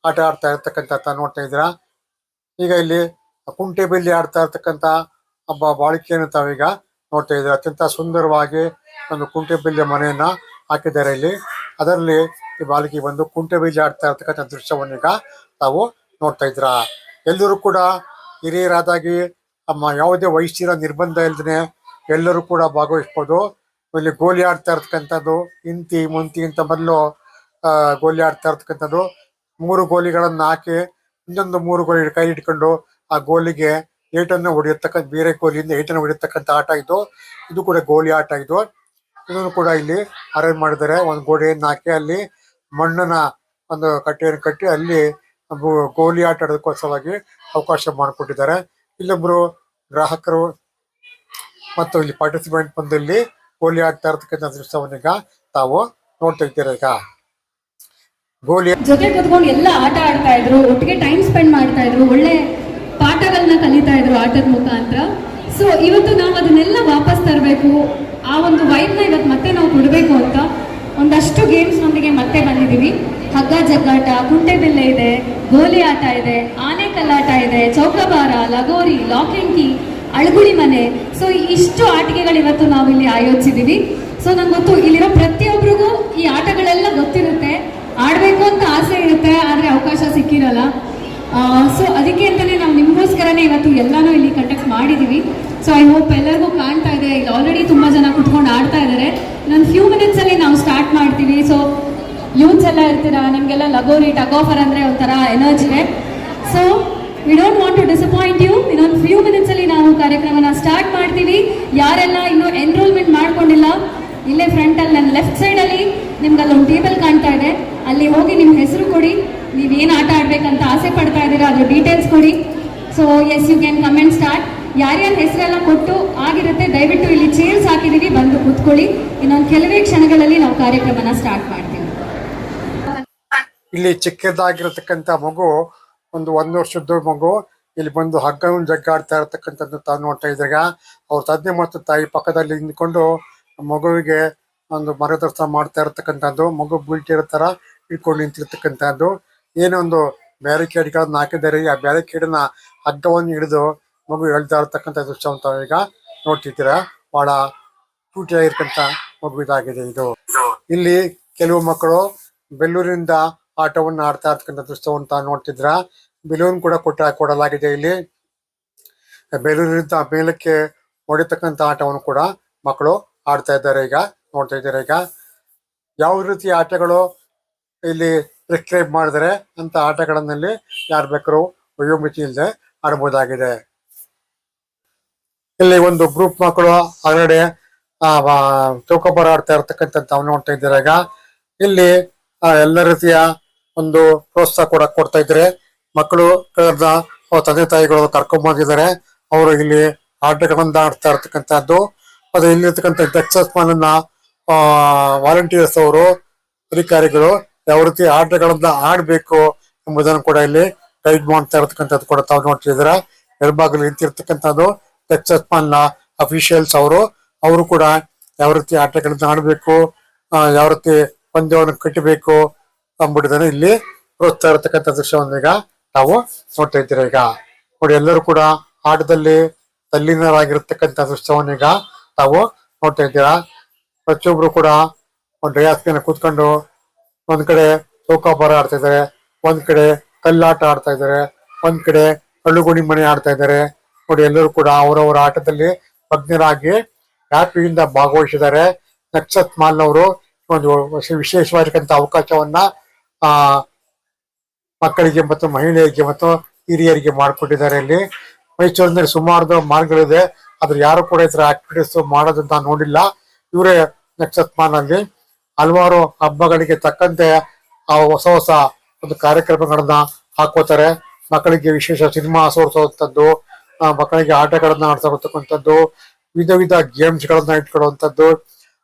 ಆಟ ಆಡ್ತಾ ಇರ್ತಕ್ಕಂಥ ನೋಡ್ತಾ ಇದ್ದೀರಾ. ಈಗ ಇಲ್ಲಿ ಕುಂಟೆ ಬಿಲ್ಲಿ ಆಡ್ತಾ ಇರ್ತಕ್ಕಂಥ ಬಾಳಿಕೆಯನ್ನು ತಾವೀಗ ನೋಡ್ತಾ ಇದ್ದಾರೆ. ಅತ್ಯಂತ ಸುಂದರವಾಗಿ ಒಂದು ಕುಂಟೆ ಬಿಲ್ಲಿಯ ಮನೆಯನ್ನ ಹಾಕಿದ್ದಾರೆ ಇಲ್ಲಿ. ಅದರಲ್ಲಿ ಈ ಬಾಲಕಿ ಬಂದು ಕುಂಟೆ ಬಿಲ್ಲಿ ಆಡ್ತಾ ಇರ್ತಕ್ಕಂಥ ದೃಶ್ಯವನ್ನೀಗ ತಾವು ನೋಡ್ತಾ ಇದ್ದೀರಾ. ಎಲ್ಲರೂ ಕೂಡ ಹಿರಿಯರಾದಾಗಿ ಯಾವುದೇ ವಯಸ್ಸಿನ ನಿರ್ಬಂಧ ಇಲ್ದೇ ಎಲ್ಲರೂ ಕೂಡ ಭಾಗವಹಿಸ್ಬೋದು. ಇಲ್ಲಿ ಗೋಲಿ ಆಡ್ತಾ ಇರ್ತಕ್ಕಂಥದ್ದು, ಇಂತಿ ಮುಂತಿ ಅಂತ ಮೊದಲು ಗೋಲಿ ಆಡ್ತಾ ಇರ್ತಕ್ಕಂಥದ್ದು. 3 ಗೋಲಿಗಳನ್ನ ಹಾಕಿ ಇನ್ನೊಂದು 3 ಗೋಲಿ ಕೈ ಇಟ್ಕೊಂಡು ಆ ಗೋಲಿಗೆ ಏಟನ್ನು ಹೊಡೆಯತಕ್ಕಂಥ, ಬೇರೆ ಗೋಲಿಯಿಂದ ಏಟನ್ನು ಹೊಡೆಯತಕ್ಕಂಥ ಆಟ ಇದು. ಇದು ಕೂಡ ಗೋಲಿ ಆಟ ಇದು. ಇದನ್ನು ಕೂಡ ಇಲ್ಲಿ ಅರೇಂಜ್ ಮಾಡಿದ್ದಾರೆ. ಒಂದು ಗೋಡೆಯನ್ನು ಹಾಕಿ ಅಲ್ಲಿ ಮಣ್ಣನ್ನ ಒಂದು ಕಟ್ಟೆಯನ್ನು ಕಟ್ಟಿ ಅಲ್ಲಿ ಗೋಲಿ ಆಟ ಆಡೋದಕ್ಕೋಸ್ಕರವಾಗಿ ಅವಕಾಶ ಮಾಡಿಕೊಟ್ಟಿದ್ದಾರೆ. ಇಲ್ಲೊಬ್ರು ಗ್ರಾಹಕರು ಮತ್ತು ಇಲ್ಲಿ ಪಾರ್ಟಿಸಿಪೆಂಟ್ ಬಂದು ಇಲ್ಲಿ ಗೋಲಿ ಆಡ್ತಾ ಇರ್ತಕ್ಕಂಥ ದೃಶ್ಯವನ್ನೀಗ ತಾವು ನೋಡ್ತಾ ಇದ್ದೀರಾ. ಈಗ ಗೋಲಿ ಜೊತೆ ಕೂತ್ಕೊಂಡು ಎಲ್ಲ ಆಟ ಆಡ್ತಾ ಇದ್ರು, ಒಟ್ಟಿಗೆ ಟೈಮ್ ಸ್ಪೆಂಡ್ ಮಾಡ್ತಾ ಇದ್ರು, ಒಳ್ಳೆ ಪಾಠಗಳನ್ನ ಕಲಿತಾ ಇದ್ರು ಆಟದ ಮುಖಾಂತರ. ಸೊ ಇವತ್ತು ನಾವು ಅದನ್ನೆಲ್ಲ ವಾಪಸ್ ತರಬೇಕು, ಆ ಒಂದು ವೈಬ್ನ ಇವತ್ತು ಮತ್ತೆ ನಾವು ಕೊಡಬೇಕು ಅಂತ ಒಂದಷ್ಟು ಗೇಮ್ಸ್ನೊಂದಿಗೆ ಮತ್ತೆ ಬಂದಿದ್ದೀವಿ. ಹಗ್ಗ ಜಗ್ಗಾಟ, ಕುಂಟೆಬಿಲ್ಲೆ ಇದೆ, ಗೋಲಿ ಆಟ ಇದೆ, ಆನೆ ಕಲ್ಲಾಟ ಇದೆ, ಚೌಕಾಬಾರ, ಲಗೋರಿ, ಲಾಕ್ ಅಂಡ್ ಕೀ, ಅಳಗುಳಿ ಮನೆ. ಸೊ ಇಷ್ಟು ಆಟಿಕೆಗಳು ಇವತ್ತು ನಾವು ಇಲ್ಲಿ ಆಯೋಜಿಸಿದ್ದೀವಿ. ಸೊ ನಂಗೆ ಗೊತ್ತು ಇಲ್ಲಿರೋ ಪ್ರತಿಯೊಬ್ಬರಿಗೂ ಈ ಆಟಗಳೆಲ್ಲ ಗೊತ್ತಿರುತ್ತೆ, ಆಡಬೇಕು ಅಂತ ಆಸೆ ಇರುತ್ತೆ, ಆದರೆ ಅವಕಾಶ ಸಿಕ್ಕಿರಲ್ಲ. ಸೊ ಅದಕ್ಕೆ ಅಂತಲೇ ನಾವು ನಿಮಗೋಸ್ಕರನೇ ಇವತ್ತು ಎಲ್ಲನೂ ಇಲ್ಲಿ ಕಂಡಕ್ಟ್ ಮಾಡಿದ್ದೀವಿ. ಸೊ ಐ ಹೋಪ್ ಎಲ್ಲರಿಗೂ ಕಾಣ್ತಾ ಇದೆ, ಇಲ್ಲಿ ಆಲ್ರೆಡಿ ತುಂಬ ಜನ ಕುತ್ಕೊಂಡು ಆಡ್ತಾ ಇದ್ದಾರೆ. ನಾನು ಫ್ಯೂ ಮಿನಿಟ್ಸಲ್ಲಿ ನಾವು ಸ್ಟಾರ್ಟ್ ಮಾಡ್ತೀವಿ. ಸೊ ಯೂತ್ಸ್ ಎಲ್ಲ ಇರ್ತೀರಾ, ನಿಮಗೆಲ್ಲ ಲಗೋರಿ ಟಗ್ ಆಫರ್ ಅಂದರೆ ಒಂಥರ ಎನರ್ಜಿ ಇದೆ. So we don't want to disappoint you. ಇನ್ನೊಂದು ಫ್ಯೂ ಮಿನಿಟ್ಸಲ್ಲಿ ನಾವು ಕಾರ್ಯಕ್ರಮನ ಸ್ಟಾರ್ಟ್ ಮಾಡ್ತೀವಿ. ಯಾರೆಲ್ಲ ಇನ್ನೂ ಎನ್ರೋಲ್ಮೆಂಟ್ ಮಾಡ್ಕೊಂಡಿಲ್ಲ, ಇಲ್ಲೇ ಫ್ರಂಟಲ್ಲಿ ನನ್ನ ಲೆಫ್ಟ್ ಸೈಡಲ್ಲಿ ನಿಮ್ಗೆ ಅಲ್ಲೊಂದು ಟೇಬಲ್ ಕಾಣ್ತಾ ಇದೆ, ಅಲ್ಲಿ ಹೋಗಿ ನಿಮ್ಮ ಹೆಸರು ಕೊಡಿ, ನೀವೇನು ಆಟ ಆಡಬೇಕಂತ ಆಸೆ ಪಡ್ತಾ ಇದ್ದೀರಾ ಅದ್ರ ಡೀಟೇಲ್ಸ್ ಕೊಡಿ. So yes you can come and start. ಯಾರ್ಯಾರ ಹೆಸರೆಲ್ಲ ಕೊಟ್ಟು ಆಗಿರುತ್ತೆ ದಯವಿಟ್ಟು ಇಲ್ಲಿ ಚೇರ್ಸ್ ಹಾಕಿದ್ದೀವಿ, ಬಂದು ಕೂತ್ಕೊಳ್ಳಿ. ಇನ್ನೊಂದು ಕೆಲವೇ ಕ್ಷಣಗಳಲ್ಲಿ ನಾವು ಕಾರ್ಯಕ್ರಮನ ಸ್ಟಾರ್ಟ್ ಮಾಡ್ತೀವಿ. ಇಲ್ಲಿ ಚಿಕ್ಕದಾಗಿರತಕ್ಕಂಥ ಮಗು, ಒಂದು 1 ವರ್ಷದ ಮಗು ಇಲ್ಲಿ ಬಂದು ಹಗ್ಗವನ್ನು ಜಗ್ಗಾಡ್ತಾ ಇರತಕ್ಕಂಥದ್ದು ತಾವು ನೋಡ್ತಾ ಇದ್ದಾಗ, ಅವ್ರ ತಂದೆ ಮತ್ತು ತಾಯಿ ಪಕ್ಕದಲ್ಲಿ ನಿಂತ್ಕೊಂಡು ಮಗುವಿಗೆ ಒಂದು ಮಾರ್ಗದರ್ಶನ ಮಾಡ್ತಾ ಇರತಕ್ಕಂಥದ್ದು, ಮಗು ಬೀಳ್ತಿರೋ ಥರ ಇಟ್ಕೊಂಡು ನಿಂತಿರ್ತಕ್ಕಂಥದ್ದು. ಏನೋ ಒಂದು ಬ್ಯಾರಿಕೇಡ್ಗಳನ್ನ ಹಾಕಿದ್ದಾರೆ, ಆ ಬ್ಯಾರಿಕೇಡನ್ನ ಹಗ್ಗವನ್ನು ಹಿಡಿದು ಮಗು ಹೇಳ್ತಾ ಇರತಕ್ಕಂಥ ದೃಶ್ಯವನ್ನು ತಾವು ಈಗ ನೋಡ್ತಿದ್ದೀರಾ. ಬಹಳ ಕ್ಯೂಟಿಯಾಗಿರ್ತಕ್ಕಂಥ ಮಗು ಇದಾಗಿದೆ ಇದು. ಇಲ್ಲಿ ಕೆಲವು ಮಕ್ಕಳು ಬೆಲ್ಲೂರಿನಿಂದ ಆಟವನ್ನು ಆಡ್ತಾ ಇರ್ತಕ್ಕಂಥ ದೃಶ್ಯವನ್ನು ತಾವು ನೋಡ್ತಿದ್ರ. ಬೆಲೂನ್ ಕೂಡ ಕೊಡಲಾಗಿದೆ. ಇಲ್ಲಿ ಬೆಲೂರಿನಿಂದ ಮೇಲಕ್ಕೆ ಹೊಡಿತಕ್ಕಂಥ ಆಟವನ್ನು ಕೂಡ ಮಕ್ಕಳು ಆಡ್ತಾ ಇದ್ದಾರೆ. ಈಗ ನೋಡ್ತಾ ಇದ್ದಾರೆ. ಈಗ ಯಾವ ರೀತಿ ಆಟಗಳು ಇಲ್ಲಿ ಪ್ರಿಸ್ಕ್ರೈಬ್ ಮಾಡಿದರೆ ಅಂತ ಆಟಗಳನ್ನಲ್ಲಿ ಯಾರು ಬೇಕಾದ್ರೂ ವಯೋಮಿತಿ ಇಲ್ಲದೆ ಆಡಬಹುದಾಗಿದೆ. ಇಲ್ಲಿ ಒಂದು ಗ್ರೂಪ್ ಮಕ್ಕಳು ಹೊರಗಡೆ ಚೌಕಾಬಾರ ಆಡ್ತಾ ಇರ್ತಕ್ಕಂಥದ್ದು ತಾವು ನೋಡ್ತಾ ಇದ್ದಾರೆ. ಈಗ ಇಲ್ಲಿ ಎಲ್ಲ ರೀತಿಯ ಒಂದು ಪ್ರೋತ್ಸಾಹ ಕೂಡ ಕೊಡ್ತಾ ಇದ್ದಾರೆ. ಮಕ್ಕಳು ತಂದೆ ತಾಯಿಗಳು ಕರ್ಕೊಂಡ್ ಬಂದಿದ್ದಾರೆ. ಅವರು ಇಲ್ಲಿ ಆಟಗಳನ್ನ ಆಡ್ತಾ ಇರ್ತಕ್ಕಂಥದ್ದು. ಅದು ಇಲ್ಲಿರ್ತಕ್ಕಂಥ ದಕ್ಷಸ್ಮಾನನ್ನ ವಾಲಂಟಿಯರ್ಸ್ ಅವರು, ಅಧಿಕಾರಿಗಳು ಯಾವ ರೀತಿ ಆಟಗಳನ್ನ ಆಡ್ಬೇಕು ಎಂಬುದನ್ನು ಕೂಡ ಇಲ್ಲಿ ಗೈಡ್ ಮಾಡ್ತಾ ಇರ್ತಕ್ಕಂಥದ್ದು ಕೂಡ ತಾವು ನೋಡ್ತಿದ್ದೀರಾ. ಎಡಭಾಗದಲ್ಲಿ ನಿಂತಿರ್ತಕ್ಕಂಥದ್ದು ದಕ್ಷಸ್ಮಾನ ಅಫಿಷಿಯಲ್ಸ್ ಅವರು ಕೂಡ ಯಾವ ರೀತಿ ಆಟಗಳನ್ನ ಆಡ್ಬೇಕು, ಯಾವ ರೀತಿ ಪಂದ್ಯವನ್ನು ಕಟ್ಟಬೇಕು ಎಂಬುದನ್ನು ಇಲ್ಲಿ ಪ್ರೋತ್ಸಾಹ ಇರತಕ್ಕಂಥ ದೃಶ್ಯವನ್ನು ಈಗ ನಾವು ನೋಡ್ತಾ ಇದ್ದೀರಾ. ಈಗ ನೋಡಿ, ಎಲ್ಲರೂ ಕೂಡ ಆಟದಲ್ಲಿ ತಲ್ಲೀನರಾಗಿರ್ತಕ್ಕಂಥ ದೃಶ್ಯವನ್ನು ಈಗ ನಾವು ನೋಡ್ತಾ ಇದ್ದೀರಾ. ಪ್ರತಿಯೊಬ್ರು ಕೂಡ ಒಂದು ಡಯಾಸ್ ಮೇಲೆ ಕೂತ್ಕೊಂಡು ಒಂದ್ ಕಡೆ ಚೌಕಾಬಾರ ಆಡ್ತಾ ಇದ್ದಾರೆ, ಒಂದ್ ಕಡೆ ಕಲ್ಲಾಟ ಆಡ್ತಾ ಇದ್ದಾರೆ, ಒಂದ್ ಕಡೆ ಕಳ್ಳುಗುಣಿ ಮನೆ ಆಡ್ತಾ ಇದ್ದಾರೆ. ನೋಡಿ, ಎಲ್ಲರೂ ಕೂಡ ಅವರವರ ಆಟದಲ್ಲಿ ಮಗ್ನರಾಗಿ ಹ್ಯಾಪಿಯಿಂದ ಭಾಗವಹಿಸಿದ್ದಾರೆ. ನಕ್ಷತ್ ಮಾಲ್ ಅವರು ಒಂದು ವಿಶೇಷವಾಗಿರ್ತಕ್ಕಂಥ ಅವಕಾಶವನ್ನ ಮಕ್ಕಳಿಗೆ ಮತ್ತು ಮಹಿಳೆಯರಿಗೆ ಮತ್ತು ಹಿರಿಯರಿಗೆ ಮಾಡಿಕೊಟ್ಟಿದ್ದಾರೆ. ಇಲ್ಲಿ ಮೈಸೂರಿನಲ್ಲಿ ಸುಮಾರು ಮಾಲ್ಗಳಿದೆ, ಆದ್ರೆ ಯಾರು ಕೂಡ ಈ ತರ ಆಕ್ಟಿವಿಟೀಸ್ ಮಾಡೋದಂತ ನೋಡಿಲ್ಲ. ಇವರೇ ನಕ್ಷತ್ ಮಾಲ್ ಅಲ್ಲಿ ಹಲವಾರು ಹಬ್ಬಗಳಿಗೆ ತಕ್ಕಂತೆ ಆ ಹೊಸ ಹೊಸ ಒಂದು ಕಾರ್ಯಕ್ರಮಗಳನ್ನ ಹಾಕೋತಾರೆ. ಮಕ್ಕಳಿಗೆ ವಿಶೇಷ ಸಿನಿಮಾ ತೋರಿಸುವಂಥದ್ದು, ಮಕ್ಕಳಿಗೆ ಆಟಗಳನ್ನ ಆಡ್ಸತಕ್ಕಂಥದ್ದು, ವಿಧ ವಿಧ ಗೇಮ್ಸ್ ಗಳನ್ನ ಇಟ್ಕೊಳ್ಳುವಂಥದ್ದು,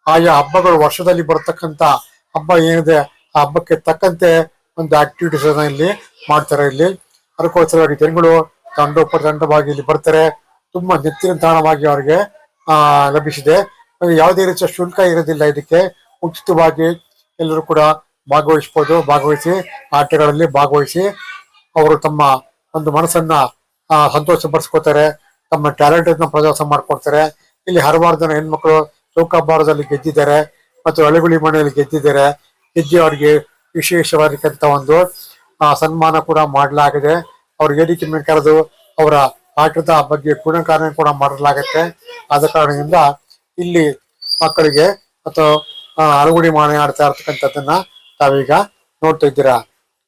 ಆಯಾ ಹಬ್ಬಗಳು ವರ್ಷದಲ್ಲಿ ಬರ್ತಕ್ಕಂಥ ಹಬ್ಬ ಏನಿದೆ ಆ ಹಬ್ಬಕ್ಕೆ ತಕ್ಕಂತೆ ಒಂದು ಆಕ್ಟಿವಿಟೀಸ್ ಅನ್ನ ಇಲ್ಲಿ ಮಾಡ್ತಾರೆ. ಇಲ್ಲಿ ಅದಕ್ಕೋಸ್ಕರವಾಗಿ ಜನಗಳು ತಂಡೋಪತಂಡವಾಗಿ ಇಲ್ಲಿ ಬರ್ತಾರೆ. ತುಂಬಾ ನೆಚ್ಚಿನ ತಾಣವಾಗಿ ಅವರಿಗೆ ಲಭಿಸಿದೆ. ಯಾವುದೇ ರೀತಿಯ ಶುಲ್ಕ ಇರೋದಿಲ್ಲ. ಇದಕ್ಕೆ ಉಚಿತವಾಗಿ ಎಲ್ಲರೂ ಕೂಡ ಭಾಗವಹಿಸಿ ಆಟಗಳಲ್ಲಿ ಭಾಗವಹಿಸಿ ಅವರು ತಮ್ಮ ಒಂದು ಮನಸ್ಸನ್ನ ಸಂತೋಷ ಪಡಿಸ್ಕೋತಾರೆ, ತಮ್ಮ ಟ್ಯಾಲೆಂಟ್ ಅನ್ನ ಪ್ರದರ್ಶನ ಮಾಡ್ಕೊಡ್ತಾರೆ. ಇಲ್ಲಿ ಹಲವಾರು ಜನ ಹೆಣ್ಮಕ್ಳು ಚೌಕಾಬಾರದಲ್ಲಿ ಗೆದ್ದಿದ್ದಾರೆ ಮತ್ತು ಅಳಗುಳಿ ಮನೆಯಲ್ಲಿ ಗೆದ್ದಿದ್ದಾರೆ. ಗೆದ್ದಿ ಅವರಿಗೆ ವಿಶೇಷವಾಗಿರ್ತಕ್ಕಂಥ ಒಂದು ಸನ್ಮಾನ ಕೂಡ ಮಾಡಲಾಗಿದೆ. ಅವ್ರಿಗೆ ವೇದಿಕೆ ಮೇಲೆ ಕರೆದು ಅವರ ಆಟದ ಬಗ್ಗೆ ಗುಣಗಾನ ಕೂಡ ಮಾಡಲಾಗುತ್ತೆ. ಆದ ಕಾರಣದಿಂದ ಇಲ್ಲಿ ಮಕ್ಕಳಿಗೆ ಅಥವಾ ಅಳಗುಳಿ ಮನೆ ಆಡ್ತಾ ಇರ್ತಕ್ಕಂಥದ್ದನ್ನ ತಾವೀಗ ನೋಡ್ತಾ ಇದ್ದೀರಾ.